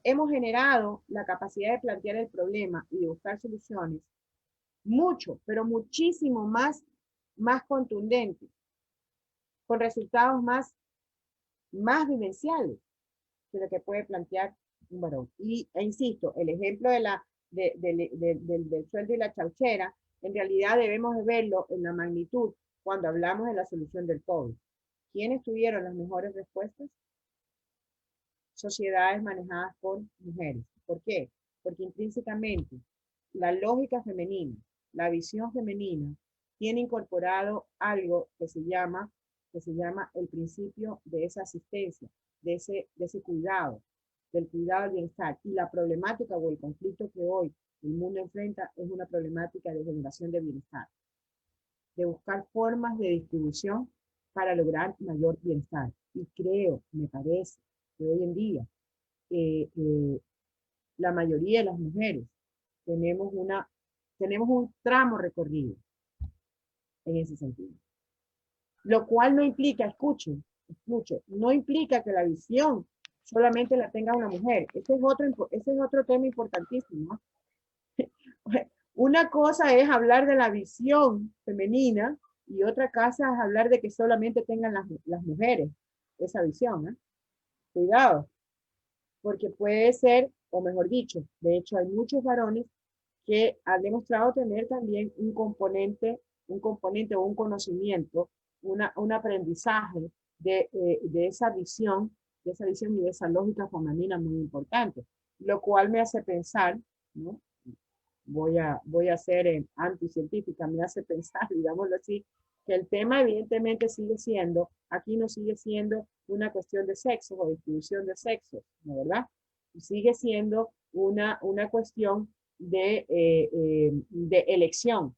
hemos generado la capacidad de plantear el problema y de buscar soluciones mucho, pero muchísimo más contundentes, con resultados más vivenciales que lo que puede plantear un varón. E insisto, el ejemplo del sueldo y la chauchera, en realidad debemos de verlo en la magnitud cuando hablamos de la solución del COVID. ¿Quiénes tuvieron las mejores respuestas? Sociedades manejadas por mujeres. ¿Por qué? Porque intrínsecamente la lógica femenina, la visión femenina, tiene incorporado algo que se llama el principio de esa asistencia, de ese cuidado, del cuidado del bienestar. Y la problemática o el conflicto que hoy el mundo enfrenta es una problemática de generación de bienestar, de buscar formas de distribución para lograr mayor bienestar. Y creo, me parece, que hoy en día la mayoría de las mujeres tenemos un tramo recorrido en ese sentido. Lo cual no implica, escuchen, no implica que la visión solamente la tenga una mujer. Ese es otro tema importantísimo. Una cosa es hablar de la visión femenina y otra cosa es hablar de que solamente tengan las mujeres esa visión. Cuidado, porque puede ser, o mejor dicho, de hecho hay muchos varones que han demostrado tener también un componente o un conocimiento, un aprendizaje de esa visión y de esa lógica femenina muy importante, lo cual me hace pensar, ¿no? Voy a ser anticientífica, me hace pensar, digámoslo así, que el tema evidentemente aquí no sigue siendo una cuestión de sexo o distribución de sexo, ¿no, verdad? Sigue siendo una cuestión de elección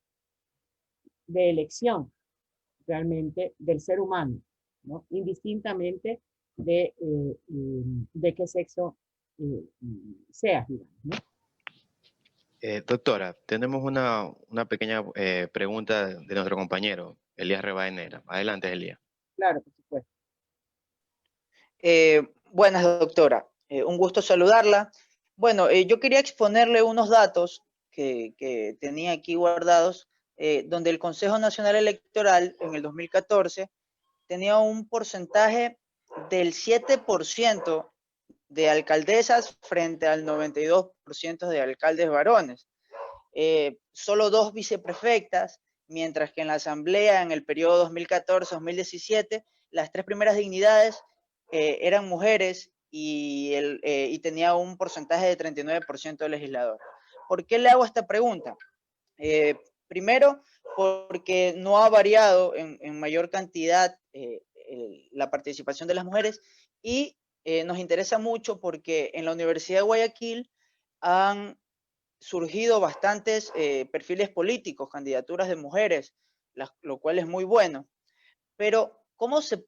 realmente del ser humano, ¿no? Indistintamente de qué sexo sea, digamos, ¿no?
Doctora, tenemos una pequeña pregunta de nuestro compañero, Elías Rivadeneira. Adelante, Elías.
Claro, por supuesto.
Buenas, doctora. Un gusto saludarla. Bueno, yo quería exponerle unos datos que tenía aquí guardados, donde el Consejo Nacional Electoral en el 2014 tenía un porcentaje del 7% de alcaldesas frente al 92% de alcaldes varones. Solo 2 viceprefectas, mientras que en la Asamblea en el periodo 2014-2017 las 3 primeras dignidades eran mujeres y tenía un porcentaje de 39% de legisladores. ¿Por qué le hago esta pregunta? Primero, porque no ha variado en mayor cantidad la participación de las mujeres, y nos interesa mucho porque en la Universidad de Guayaquil han surgido bastantes perfiles políticos, candidaturas de mujeres, lo cual es muy bueno. Pero, ¿cómo se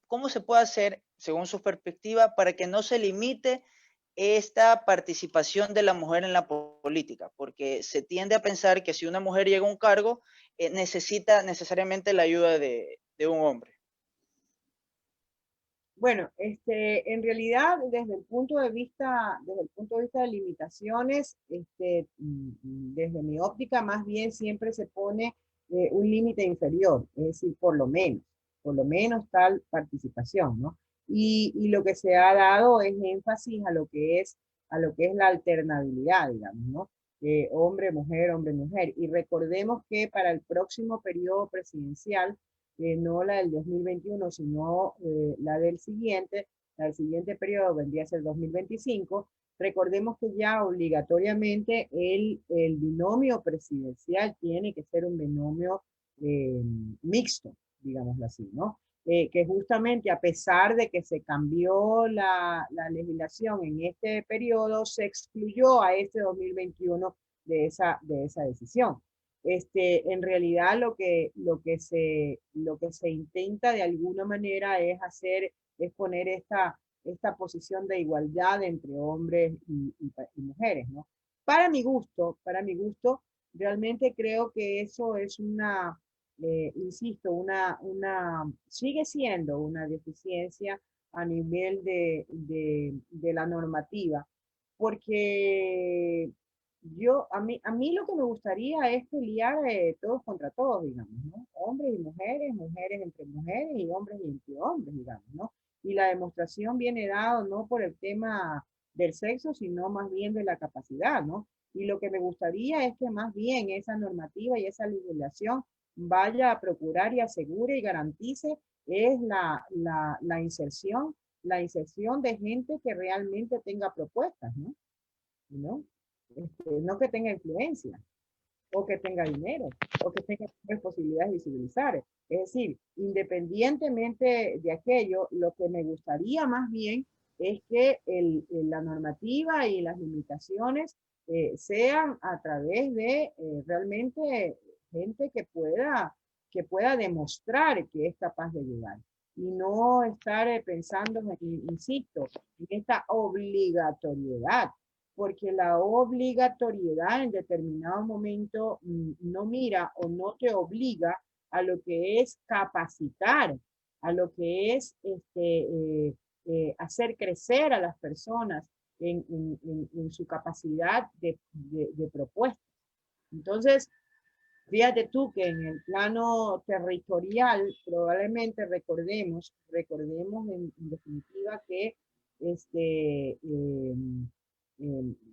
puede hacer, según su perspectiva, para que no se limite esta participación de la mujer en la política? Porque se tiende a pensar que si una mujer llega a un cargo, necesita necesariamente la ayuda de un hombre.
Bueno, en realidad, desde el punto de vista de limitaciones, desde mi óptica, más bien siempre se pone un límite inferior, es decir, por lo menos tal participación, ¿no? Y lo que se ha dado es énfasis a lo que es la alternabilidad, digamos, ¿no? Hombre, mujer. Y recordemos que para el próximo periodo presidencial, no la del 2021, sino la del siguiente periodo vendría a ser 2025, recordemos que ya obligatoriamente el binomio presidencial tiene que ser un binomio mixto, digámoslo así, ¿no? Que justamente a pesar de que se cambió la legislación en este periodo, se excluyó a este 2021 de esa decisión. En realidad lo que se intenta de alguna manera es poner esta posición de igualdad entre hombres y mujeres, ¿no? Para mi gusto, realmente creo que eso es insisto, sigue siendo una deficiencia a nivel de la normativa, porque a mí lo que me gustaría es pelear todos contra todos, digamos, ¿no? Hombres y mujeres, mujeres entre mujeres y hombres entre hombres, digamos, ¿no? Y la demostración viene dado no por el tema del sexo, sino más bien de la capacidad, ¿no? Y lo que me gustaría es que más bien esa normativa y esa legislación vaya a procurar y asegure y garantice es la inserción de gente que realmente tenga propuestas, ¿no? ¿No? No que tenga influencia, o que tenga dinero, o que tenga posibilidades de visibilizar. Es decir, independientemente de aquello, lo que me gustaría más bien es que la normativa y las limitaciones sean a través de realmente gente que pueda demostrar que es capaz de llegar. Y no estar pensando, insisto, en esta obligatoriedad, porque la obligatoriedad en determinado momento no mira o no te obliga a lo que es capacitar, a lo que es hacer crecer a las personas en su capacidad de propuesta. Entonces, fíjate tú que en el plano territorial probablemente recordemos en definitiva que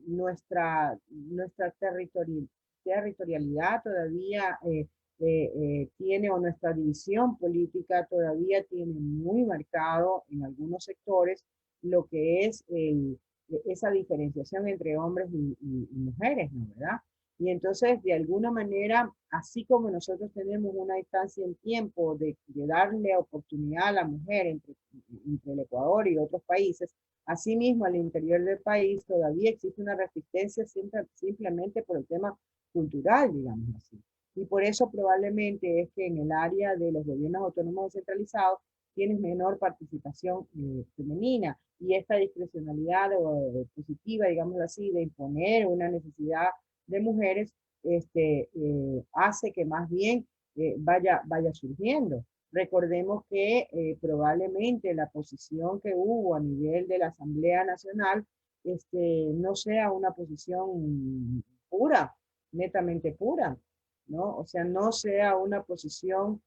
nuestra territorialidad todavía tiene, o nuestra división política todavía tiene muy marcado en algunos sectores lo que es esa diferenciación entre hombres y mujeres, ¿no? ¿Verdad? Y entonces, de alguna manera, así como nosotros tenemos una distancia en tiempo de darle oportunidad a la mujer entre el Ecuador y otros países, asimismo, al interior del país todavía existe una resistencia simplemente por el tema cultural, digamos así. Y por eso probablemente es que en el área de los gobiernos autónomos descentralizados tienes menor participación femenina, y esta discrecionalidad positiva, digamos así, de imponer una necesidad de mujeres, hace que más bien vaya surgiendo. Recordemos que probablemente la posición que hubo a nivel de la Asamblea Nacional no sea una posición pura, netamente pura, ¿no? O sea, no sea una posición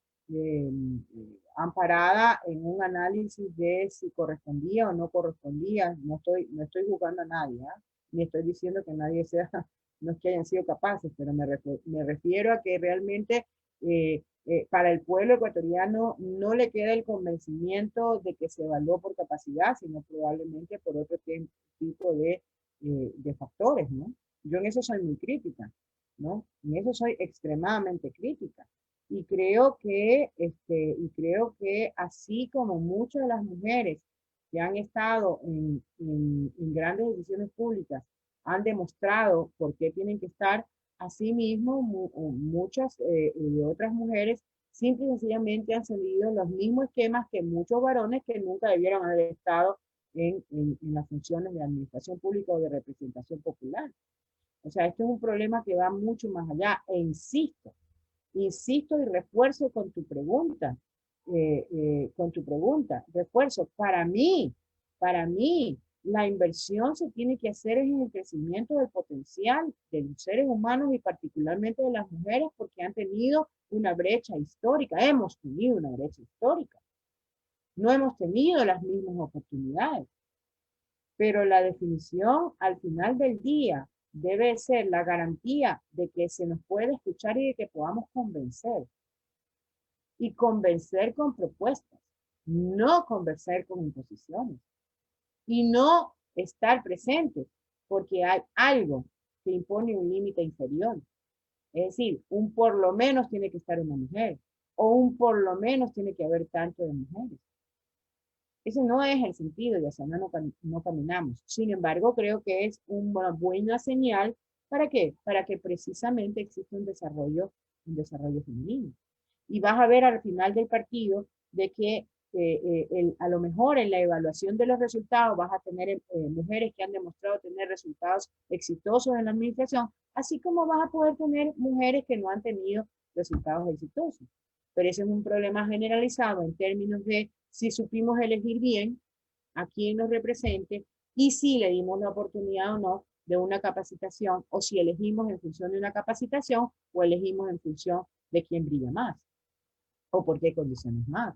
amparada en un análisis de si correspondía o no correspondía. No estoy juzgando a nadie, ¿eh? Ni estoy diciendo que nadie sea, no es que hayan sido capaces, pero me refiero a que realmente para el pueblo ecuatoriano no le queda el convencimiento de que se evaluó por capacidad, sino probablemente por otro tipo de factores, ¿no? Yo en eso soy muy crítica, ¿no? En eso soy extremadamente crítica. Y creo que así como muchas de las mujeres que han estado en grandes decisiones públicas han demostrado por qué tienen que estar, asimismo muchas de otras mujeres simple y sencillamente han seguido los mismos esquemas que muchos varones que nunca debieron haber estado en las funciones de administración pública o de representación popular. O sea, esto es un problema que va mucho más allá. E insisto y refuerzo con tu pregunta, refuerzo, para mí, la inversión se tiene que hacer en el crecimiento del potencial de los seres humanos y particularmente de las mujeres porque han tenido una brecha histórica, hemos tenido una brecha histórica, no hemos tenido las mismas oportunidades, pero la definición al final del día debe ser la garantía de que se nos puede escuchar y de que podamos convencer. Y convencer con propuestas, no convencer con imposiciones. Y no estar presente porque hay algo que impone un límite inferior. Es decir, un por lo menos tiene que estar una mujer o un por lo menos tiene que haber tanto de mujeres. Ese no es el sentido y hacia no caminamos. Sin embargo, creo que es una buena señal. ¿Para qué? Para que precisamente exista un desarrollo femenino. Y vas a ver al final del partido de que a lo mejor en la evaluación de los resultados vas a tener mujeres que han demostrado tener resultados exitosos en la administración, así como vas a poder tener mujeres que no han tenido resultados exitosos. Pero ese es un problema generalizado en términos de si supimos elegir bien a quién nos represente y si le dimos la oportunidad o no de una capacitación o si elegimos en función de una capacitación o elegimos en función de quién brilla más o por qué condiciones más.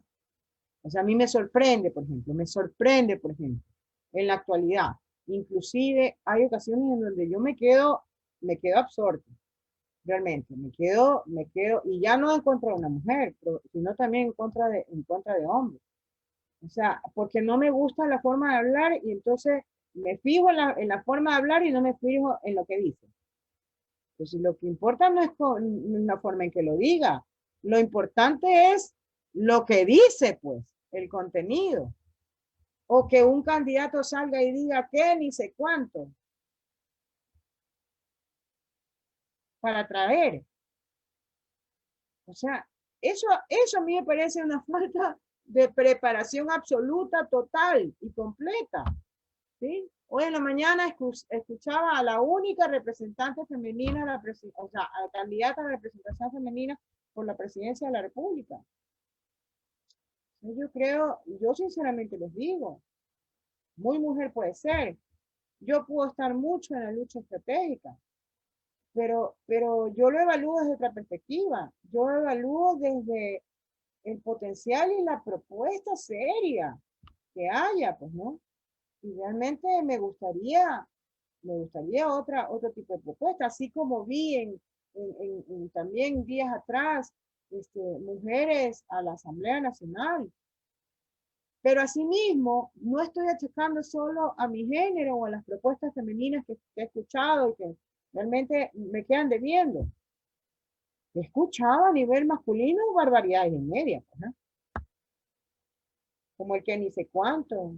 O sea, a mí me sorprende, por ejemplo, en la actualidad. Inclusive hay ocasiones en donde yo me quedo absorto. Realmente, me quedo, y ya no en contra de una mujer, sino también en contra de hombres. O sea, porque no me gusta la forma de hablar y entonces me fijo en la forma de hablar y no me fijo en lo que dice. Entonces, lo que importa no es la forma en que lo diga. Lo importante es lo que dice, pues, el contenido. O que un candidato salga y diga qué, ni sé cuánto. Para atraer. O sea, eso a mí me parece una falta de preparación absoluta, total y completa. ¿Sí? Hoy en la mañana escuchaba a la única representante femenina, o sea, a la candidata a representación femenina por la presidencia de la República. Yo sinceramente les digo, muy mujer puede ser. Yo puedo estar mucho en la lucha estratégica, pero yo lo evalúo desde otra perspectiva. Yo lo evalúo desde el potencial y la propuesta seria que haya, pues, ¿no? Y realmente me gustaría otro tipo de propuesta, así como vi también días atrás, mujeres a la Asamblea Nacional. Pero asimismo, no estoy achacando solo a mi género o a las propuestas femeninas que he escuchado y que realmente me quedan debiendo. He escuchado a nivel masculino barbaridades en media, ¿no? Como el que ni sé cuánto,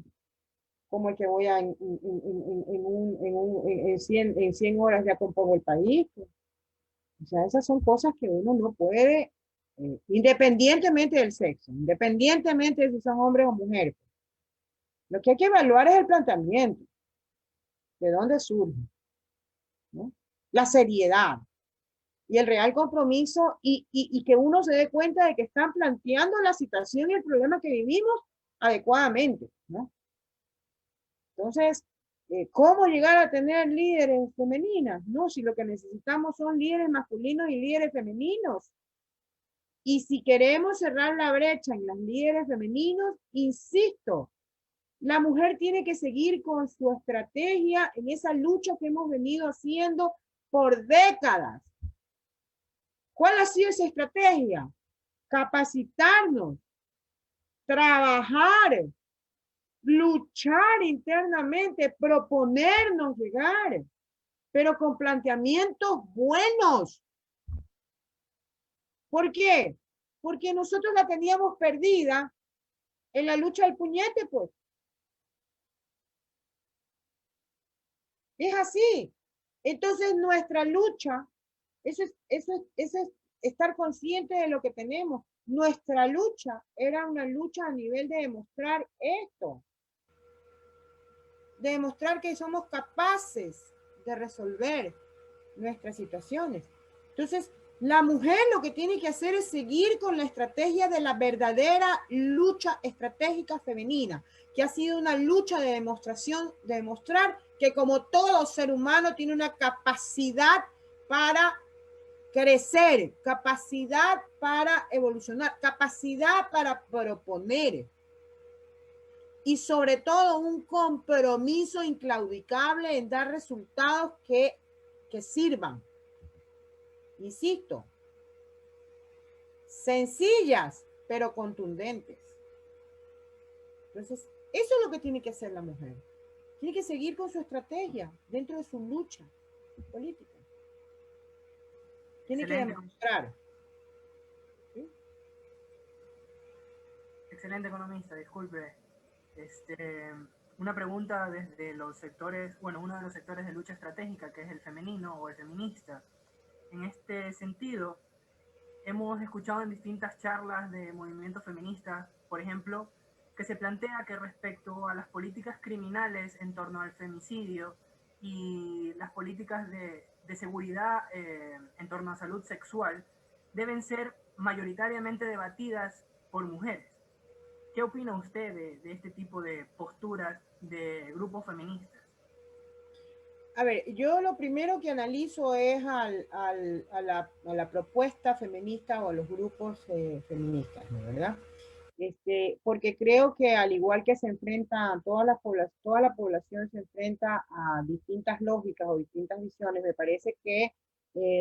como el que voy a en 100 horas ya compongo el país. O sea, esas son cosas que uno no puede, independientemente del sexo, independientemente de si son hombres o mujeres. Lo que hay que evaluar es el planteamiento, de dónde surge, ¿no? La seriedad. y el real compromiso y que uno se dé cuenta de que están planteando la situación y el problema que vivimos adecuadamente, ¿no? Entonces, ¿cómo llegar a tener líderes femeninas? No, si lo que necesitamos son líderes masculinos y líderes femeninos. Y si queremos cerrar la brecha en los líderes femeninos, insisto, la mujer tiene que seguir con su estrategia en esa lucha que hemos venido haciendo por décadas. ¿Cuál ha sido esa estrategia? Capacitarnos, trabajar, luchar internamente, proponernos llegar, pero con planteamientos buenos. ¿Por qué? Porque nosotros la teníamos perdida en la lucha del puñete, pues. Es así. Entonces nuestra lucha, eso es estar consciente de lo que tenemos. Nuestra lucha era una lucha a nivel de demostrar esto. De demostrar que somos capaces de resolver nuestras situaciones. Entonces, la mujer lo que tiene que hacer es seguir con la estrategia de la verdadera lucha estratégica femenina, que ha sido una lucha de demostración, de demostrar que como todo ser humano tiene una capacidad para crecer, capacidad para evolucionar, capacidad para proponer y sobre todo un compromiso inclaudicable en dar resultados que sirvan. Insisto, sencillas, pero contundentes. Entonces, eso es lo que tiene que hacer la mujer. Tiene que seguir con su estrategia dentro de su lucha política. Tiene
Excelente.
que demostrar. ¿Sí?
Excelente economista, disculpe. Una pregunta desde los sectores, bueno, uno de los sectores de lucha estratégica, que es el femenino o el feminista. En este sentido, hemos escuchado en distintas charlas de movimientos feministas, por ejemplo, que se plantea que respecto a las políticas criminales en torno al femicidio y las políticas de seguridad en torno a salud sexual deben ser mayoritariamente debatidas por mujeres. ¿Qué opina usted de este tipo de posturas de grupos feministas?
A ver, yo lo primero que analizo es a la propuesta feminista o a los grupos feministas, ¿no? ¿Verdad? Porque creo que al igual que se enfrenta toda la población se enfrenta a distintas lógicas o distintas visiones, me parece que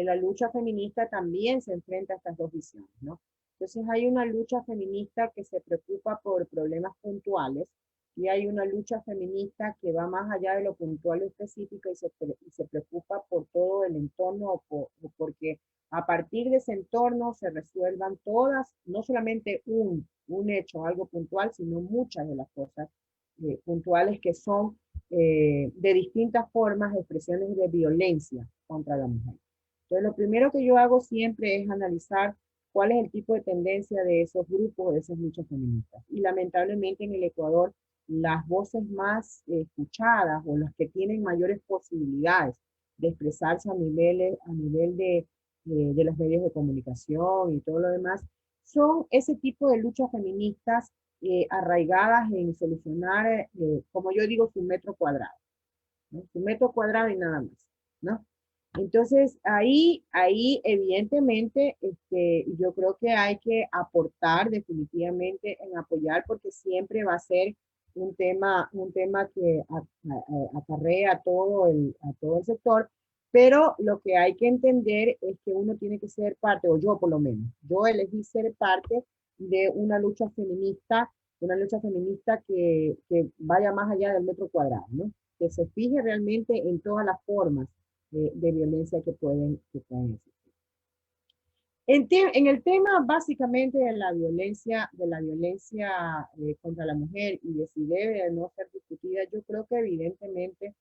la lucha feminista también se enfrenta a estas dos visiones, ¿no? Entonces hay una lucha feminista que se preocupa por problemas puntuales y hay una lucha feminista que va más allá de lo puntual o específico y se preocupa por todo el entorno o porque a partir de ese entorno se resuelvan todas, no solamente un hecho, algo puntual, sino muchas de las cosas puntuales que son de distintas formas expresiones de violencia contra la mujer. Entonces, lo primero que yo hago siempre es analizar cuál es el tipo de tendencia de esos grupos, de esas luchas feministas. Y lamentablemente en el Ecuador, las voces más escuchadas o las que tienen mayores posibilidades de expresarse a nivel de los medios de comunicación y todo lo demás, son ese tipo de luchas feministas arraigadas en solucionar, como yo digo, su metro cuadrado, ¿no? Su metro cuadrado y nada más, ¿no? Entonces, ahí evidentemente, yo creo que hay que aportar definitivamente en apoyar porque siempre va a ser un tema que acarrea a todo el sector, pero lo que hay que entender es que uno tiene que ser parte, o yo por lo menos, yo elegí ser parte de una lucha feminista que vaya más allá del metro cuadrado, ¿no? Que se fije realmente en todas las formas de violencia que pueden existir. En el tema básicamente de la violencia contra la mujer y de si debe o no ser discutida, yo creo que evidentemente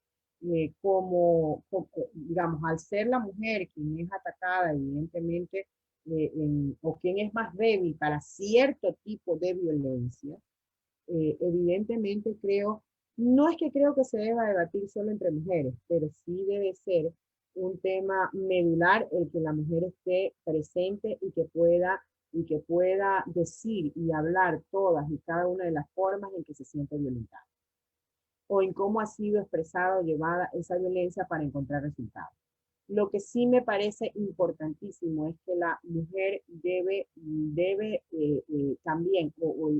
digamos, al ser la mujer quien es atacada, evidentemente, o quien es más débil para cierto tipo de violencia, evidentemente no es que creo que se deba debatir solo entre mujeres, pero sí debe ser un tema medular el que la mujer esté presente y que pueda decir y hablar todas y cada una de las formas en que se siente violentada o en cómo ha sido expresada o llevada esa violencia para encontrar resultados. Lo que sí me parece importantísimo es que la mujer debe también, o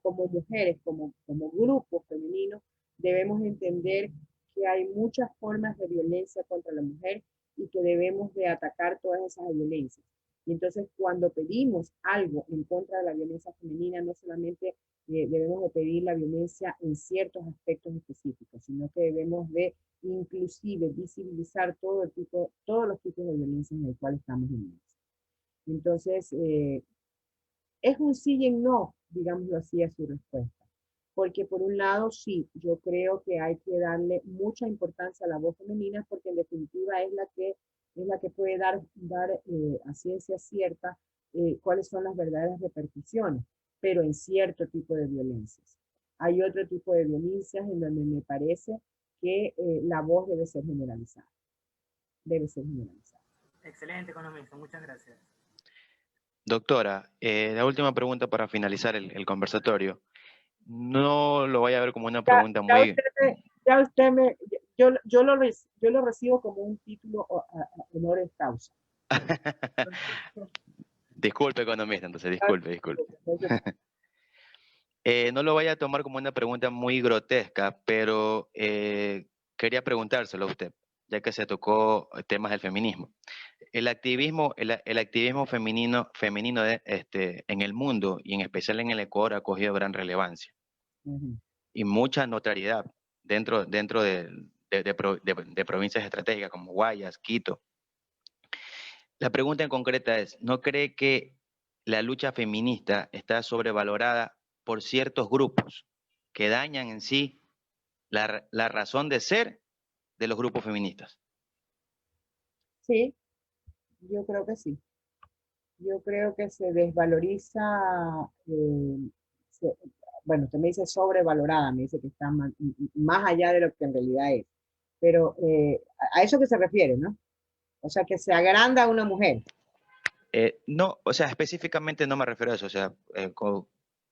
como mujeres, como grupos femeninos, debemos entender que hay muchas formas de violencia contra la mujer y que debemos de atacar todas esas violencias. Y entonces cuando pedimos algo en contra de la violencia femenina, no solamente debemos de pedir la violencia en ciertos aspectos específicos, sino que debemos de inclusive visibilizar todos los tipos de violencia en el cual estamos inmersos. Entonces, es un sí y un no, digámoslo así, a su respuesta. Porque por un lado, sí, yo creo que hay que darle mucha importancia a la voz femenina porque en definitiva es la que puede dar a ciencia cierta cuáles son las verdaderas repercusiones, pero en cierto tipo de violencias. Hay otro tipo de violencias en donde me parece que la voz debe ser generalizada. Debe ser generalizada.
Excelente, economista. Muchas gracias.
Doctora, la última pregunta para finalizar el conversatorio. No lo vaya a ver como una pregunta muy...
Yo lo recibo como un título honoris causa.
Disculpe, economista, entonces, disculpe. No lo vaya a tomar como una pregunta muy grotesca, pero quería preguntárselo a usted, ya que se tocó temas del feminismo. El activismo femenino en el mundo y en especial en el Ecuador ha cogido gran relevancia y mucha notoriedad dentro de provincias estratégicas como Guayas, Quito. La pregunta en concreta es, ¿no cree que la lucha feminista está sobrevalorada por ciertos grupos que dañan en sí la razón de ser de los grupos feministas?
Sí, yo creo que sí. Yo creo que se desvaloriza, bueno, usted me dice sobrevalorada, me dice que está más allá de lo que en realidad es. Pero a eso que se refiere, ¿no? O sea, que se agranda a una mujer.
No, o sea, específicamente no me refiero a eso. O sea,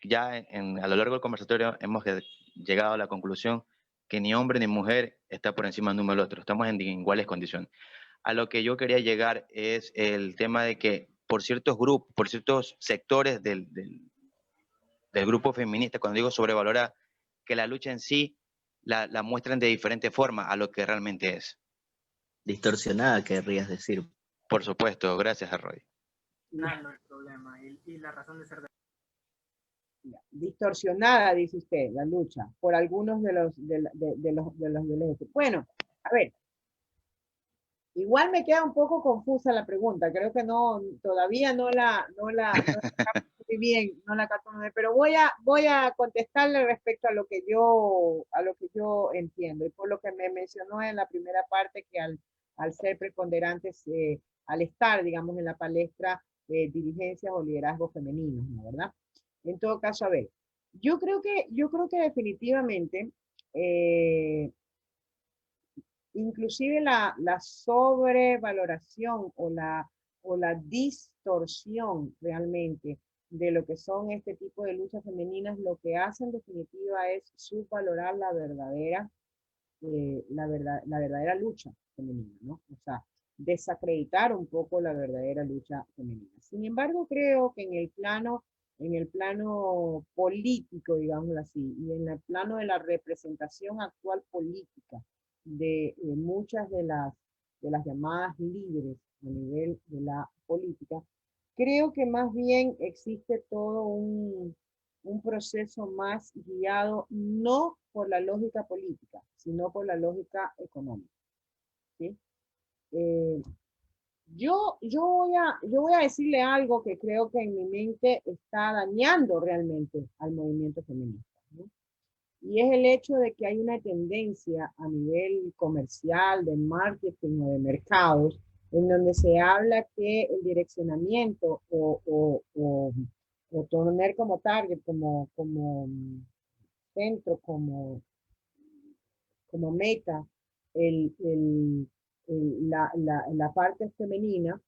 ya a lo largo del conversatorio hemos llegado a la conclusión que ni hombre ni mujer está por encima de uno del otro. Estamos en iguales condiciones. A lo que yo quería llegar es el tema de que por ciertos grupos, por ciertos sectores del grupo feminista, cuando digo sobrevalorada, que la lucha en sí la muestran de diferente forma a lo que realmente es.
Distorsionada, querrías decir.
Por supuesto, gracias, Arroy.
El problema y la razón de ser de...
Distorsionada, dice usted, la lucha, por algunos de los violentos. Bueno, a ver, igual me queda un poco confusa la pregunta, creo que todavía no la capto muy bien, no la capto muy bien, pero voy a contestarle respecto a lo que yo entiendo, y por lo que me mencionó en la primera parte, que al ser preponderantes, al estar, digamos, en la palestra, dirigencias o liderazgos femeninos, ¿no? ¿Verdad? En todo caso, a ver, yo creo que definitivamente, inclusive la sobrevaloración o la distorsión realmente de lo que son este tipo de luchas femeninas, lo que hace en definitiva es subvalorar la verdadera lucha femenina, ¿no? O sea, desacreditar un poco la verdadera lucha femenina. Sin embargo, creo que en el plano político, digámoslo así, y en el plano de la representación actual política de muchas de las llamadas líderes a nivel de la política, creo que más bien existe todo un proceso más guiado no por la lógica política, sino por la lógica económica. ¿Sí? Yo voy a decirle algo que creo que en mi mente está dañando realmente al movimiento feminista, ¿no? Y es el hecho de que hay una tendencia a nivel comercial, de marketing o de mercados, en donde se habla que el direccionamiento o tener como target, como centro, como meta, el la parte femenina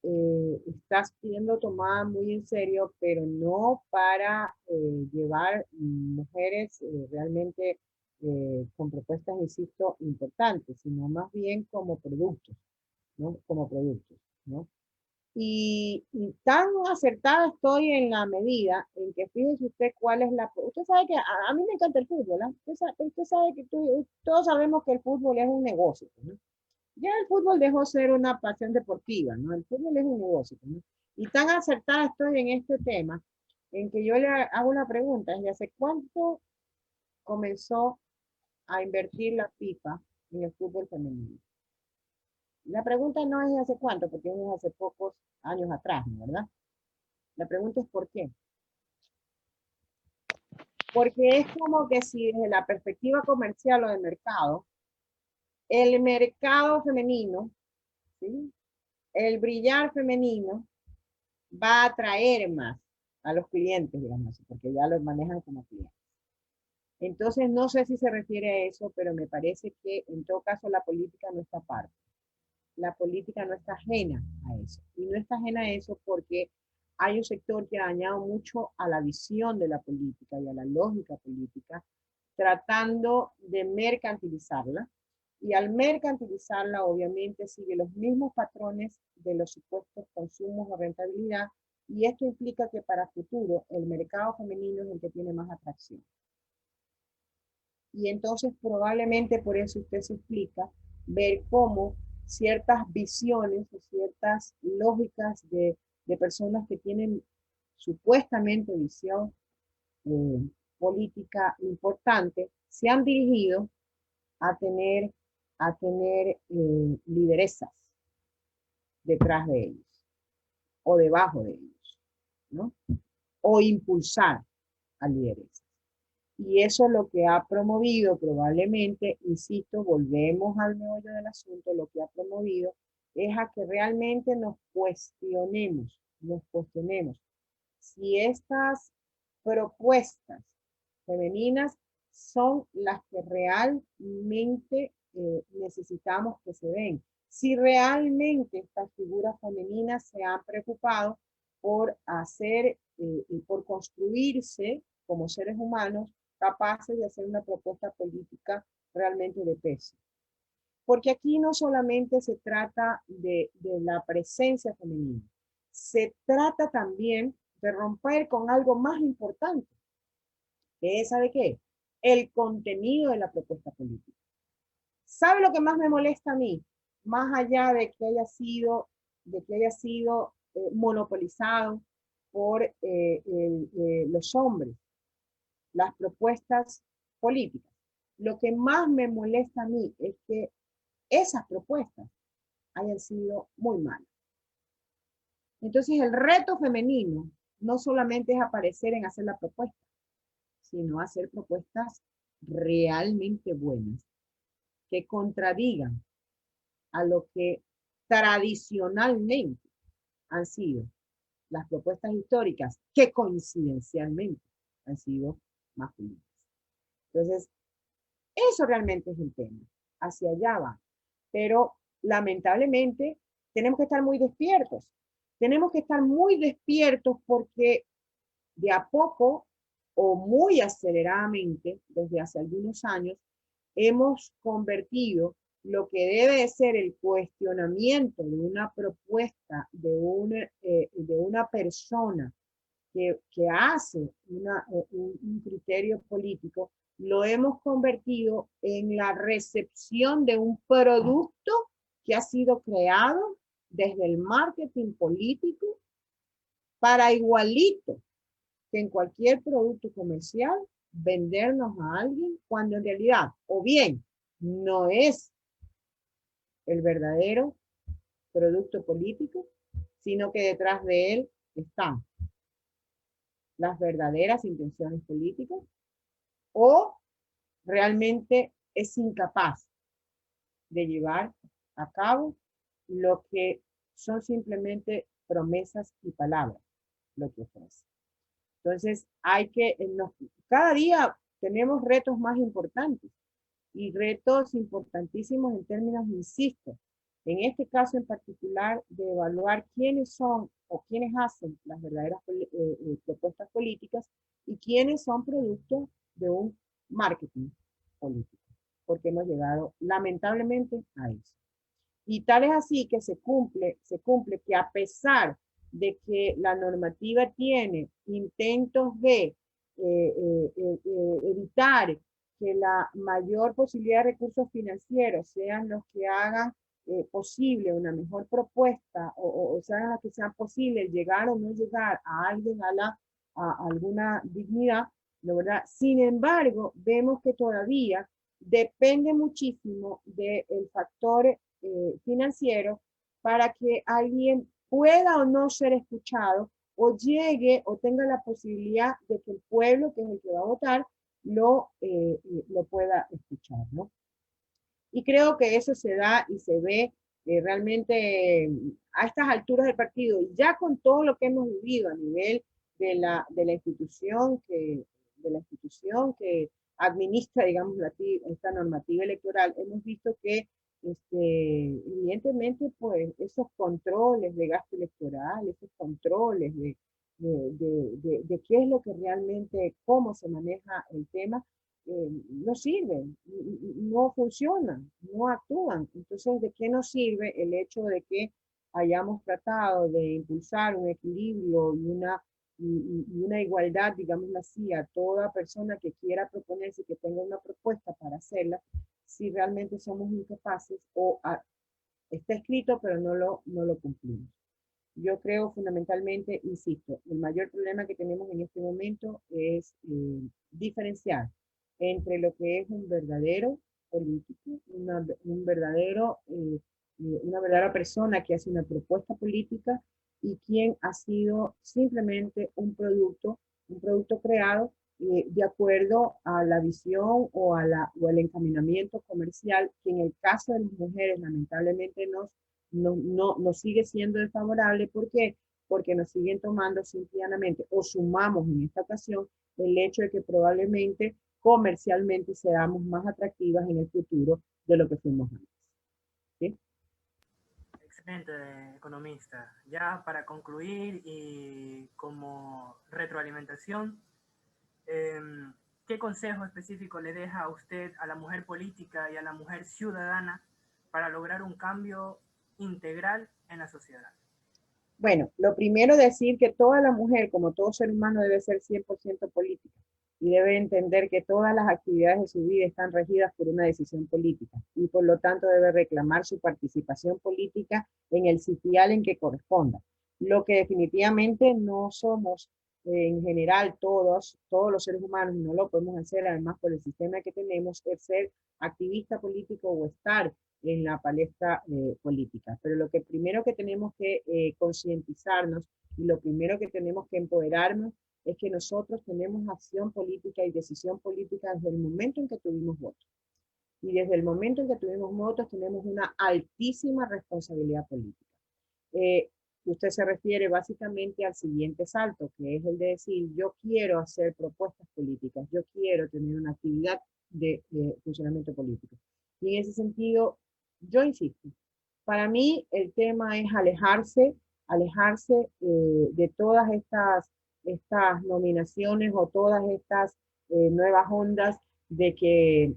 está siendo tomada muy en serio, pero no para llevar mujeres realmente con propuestas, insisto, importantes, sino más bien como productos, ¿no? Como productos, ¿no? Y tan acertada estoy en la medida en que fíjese usted cuál es la... Usted sabe que a mí me encanta el fútbol, ¿eh? Usted sabe que todos sabemos que el fútbol es un negocio, ¿no? Ya el fútbol dejó ser una pasión deportiva, ¿no? El fútbol es un negocio, ¿no? Y tan acertada estoy en este tema, en que yo le hago una pregunta, ¿desde hace cuánto comenzó a invertir la FIFA en el fútbol femenino? La pregunta no es de hace cuánto, porque es de hace pocos años atrás, ¿no? ¿Verdad? La pregunta es ¿por qué? Porque es como que si desde la perspectiva comercial o de mercado, el mercado femenino, ¿sí? El brillar femenino va a atraer más a los clientes, digamos así, porque ya los manejan como clientes. Entonces, no sé si se refiere a eso, pero me parece que en todo caso la política no está aparte. La política no está ajena a eso. Y no está ajena a eso porque hay un sector que ha dañado mucho a la visión de la política y a la lógica política, tratando de mercantilizarla. Y al mercantilizarla, obviamente, sigue los mismos patrones de los supuestos consumos o rentabilidad. Y esto implica que para futuro el mercado femenino es el que tiene más atracción. Y entonces probablemente por eso usted se explica ver cómo ciertas visiones o ciertas lógicas de personas que tienen supuestamente visión política importante se han dirigido a tener lideresas detrás de ellos o debajo de ellos, ¿no? O impulsar a lideresas. Y eso es lo que ha promovido probablemente, insisto, volvemos al meollo del asunto, lo que ha promovido es a que realmente nos cuestionemos si estas propuestas femeninas son las que realmente necesitamos que se den. Si realmente estas figuras femeninas se han preocupado por hacer y por construirse como seres humanos capaces de hacer una propuesta política realmente de peso. Porque aquí no solamente se trata de la presencia femenina, se trata también de romper con algo más importante, que es, ¿sabe qué? El contenido de la propuesta política. ¿Sabe lo que más me molesta a mí? Más allá de que haya sido monopolizado por los hombres, las propuestas políticas. Lo que más me molesta a mí es que esas propuestas hayan sido muy malas. Entonces el reto femenino no solamente es aparecer en hacer la propuesta, sino hacer propuestas realmente buenas, que contradigan a lo que tradicionalmente han sido las propuestas históricas, que coincidencialmente han sido masculinas. Entonces, eso realmente es el tema. Hacia allá va. Pero lamentablemente tenemos que estar muy despiertos. Tenemos que estar muy despiertos porque de a poco o muy aceleradamente, desde hace algunos años, hemos convertido lo que debe de ser el cuestionamiento de una propuesta de una persona que hace un criterio político, lo hemos convertido en la recepción de un producto que ha sido creado desde el marketing político para igualito que en cualquier producto comercial vendernos a alguien cuando en realidad o bien no es el verdadero producto político, sino que detrás de él están las verdaderas intenciones políticas o realmente es incapaz de llevar a cabo lo que son simplemente promesas y palabras, lo que ofrece. Entonces, cada día tenemos retos más importantes y retos importantísimos en términos, insisto, en este caso en particular, de evaluar quiénes son o quiénes hacen las verdaderas propuestas políticas y quiénes son producto de un marketing político, porque hemos llegado lamentablemente a eso. Y tal es así que se cumple que a pesar de que la normativa tiene intentos de evitar que la mayor posibilidad de recursos financieros sean los que hagan posible una mejor propuesta o sean las que sean posible llegar o no llegar a alguien a alguna dignidad, ¿no, verdad? Sin embargo, vemos que todavía depende muchísimo del factor financiero para que alguien pueda o no ser escuchado o llegue o tenga la posibilidad de que el pueblo, que es el que va a votar, lo pueda escuchar, ¿no? Y creo que eso se da y se ve realmente a estas alturas del partido, y ya con todo lo que hemos vivido a nivel de la institución que administra, digamos, esta normativa electoral, hemos visto que evidentemente, pues, esos controles de gasto electoral, esos controles de qué es lo que realmente, cómo se maneja el tema, no sirven, no funcionan, no actúan. Entonces, ¿de qué nos sirve el hecho de que hayamos tratado de impulsar un equilibrio y una igualdad, digámoslo así, a toda persona que quiera proponerse, que tenga una propuesta para hacerla, si realmente somos incapaces o está escrito pero no lo cumplimos? Yo creo fundamentalmente, insisto, el mayor problema que tenemos en este momento es diferenciar entre lo que es un verdadero político, una verdadera persona que hace una propuesta política y quien ha sido simplemente un producto creado de acuerdo a la visión o al encaminamiento comercial, que en el caso de las mujeres lamentablemente nos sigue siendo desfavorable. ¿Por qué? Porque nos siguen tomando simplemente, o sumamos en esta ocasión, el hecho de que probablemente comercialmente seamos más atractivas en el futuro de lo que fuimos antes. ¿Sí?
Excelente, economista. Ya para concluir y como retroalimentación, ¿qué consejo específico le deja a usted a la mujer política y a la mujer ciudadana para lograr un cambio integral en la sociedad?
Bueno, lo primero, decir que toda la mujer, como todo ser humano, debe ser 100% política y debe entender que todas las actividades de su vida están regidas por una decisión política y por lo tanto debe reclamar su participación política en el sitial en que corresponda. Lo que definitivamente no somos en general todos los seres humanos, no lo podemos hacer además por el sistema que tenemos, es ser activista político o estar en la palestra política. Pero lo que primero que tenemos que concientizarnos y lo primero que tenemos que empoderarnos es que nosotros tenemos acción política y decisión política desde el momento en que tuvimos votos. Y desde el momento en que tuvimos votos tenemos una altísima responsabilidad política. Usted se refiere básicamente al siguiente salto, que es el de decir, yo quiero hacer propuestas políticas, yo quiero tener una actividad de funcionamiento político. Y en ese sentido, yo insisto, para mí el tema es alejarse de todas estas nominaciones o todas estas nuevas ondas de que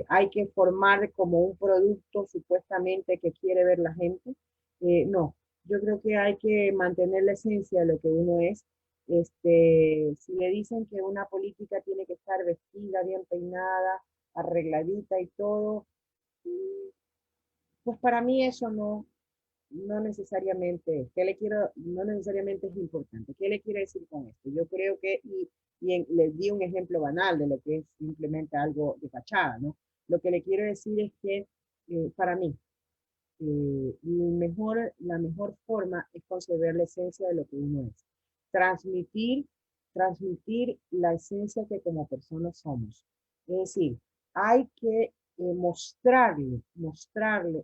hay que formar como un producto supuestamente que quiere ver la gente. No, yo creo que hay que mantener la esencia de lo que uno es. Si le dicen que una política tiene que estar vestida, bien peinada, arregladita y todo, pues para mí eso no necesariamente, no necesariamente es importante. ¿Qué le quiero decir con esto? Yo creo que, les di un ejemplo banal de lo que es simplemente algo de fachada, ¿no? Lo que le quiero decir es que para mí, la mejor forma es conceder la esencia de lo que uno es. Transmitir la esencia que como personas somos. Es decir, hay que mostrarle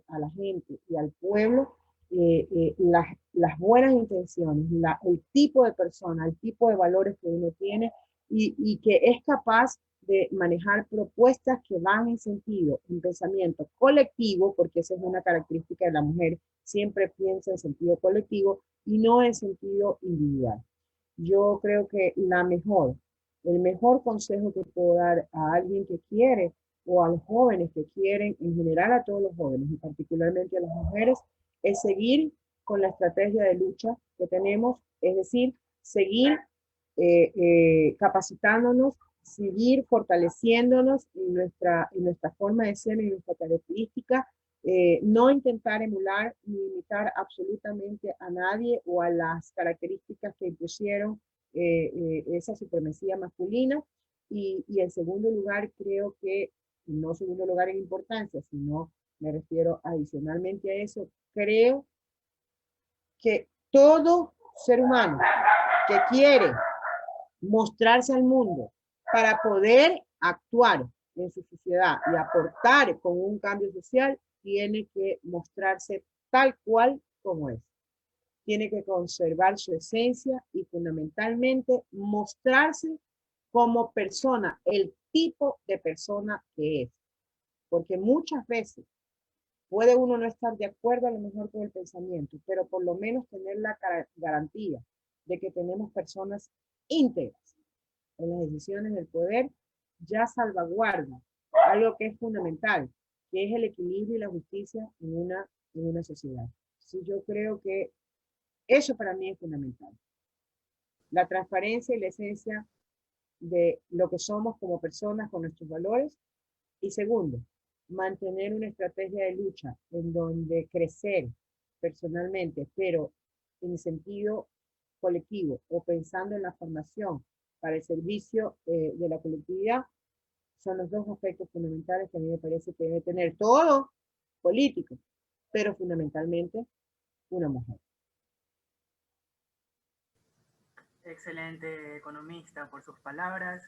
a la gente y al pueblo las buenas intenciones, el tipo de persona, el tipo de valores que uno tiene y que es capaz de manejar propuestas que van en sentido, en pensamiento colectivo, porque esa es una característica de la mujer, siempre piensa en sentido colectivo y no en sentido individual. Yo creo que el mejor consejo que puedo dar a alguien que quiere o a los jóvenes que quieren, en general a todos los jóvenes y particularmente a las mujeres, es seguir con la estrategia de lucha que tenemos, es decir, seguir capacitándonos, seguir fortaleciéndonos en nuestra forma de ser, en nuestra característica, no intentar emular ni imitar absolutamente a nadie o a las características que impusieron esa supremacía masculina. Y en segundo lugar, creo que, no segundo lugar en importancia, sino me refiero adicionalmente a eso, creo que todo ser humano que quiere mostrarse al mundo para poder actuar en su sociedad y aportar con un cambio social, tiene que mostrarse tal cual como es. Tiene que conservar su esencia y fundamentalmente mostrarse como persona, el tipo de persona que es. Porque muchas veces puede uno no estar de acuerdo a lo mejor con el pensamiento, pero por lo menos tener la garantía de que tenemos personas íntegras en las decisiones del poder, ya salvaguarda algo que es fundamental, que es el equilibrio y la justicia en una sociedad. Sí, yo creo que eso para mí es fundamental. La transparencia y la esencia de lo que somos como personas con nuestros valores. Y segundo, mantener una estrategia de lucha en donde crecer personalmente, pero en sentido colectivo o pensando en la formación para el servicio de la colectividad, son los dos aspectos fundamentales que a mí me parece que debe tener todo político, pero fundamentalmente una mujer.
Excelente, economista, por sus palabras.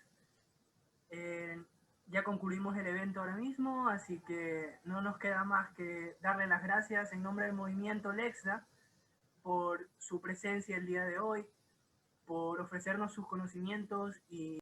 Ya concluimos el evento ahora mismo, así que no nos queda más que darle las gracias en nombre del movimiento Lexda por su presencia el día de hoy, por ofrecernos sus conocimientos y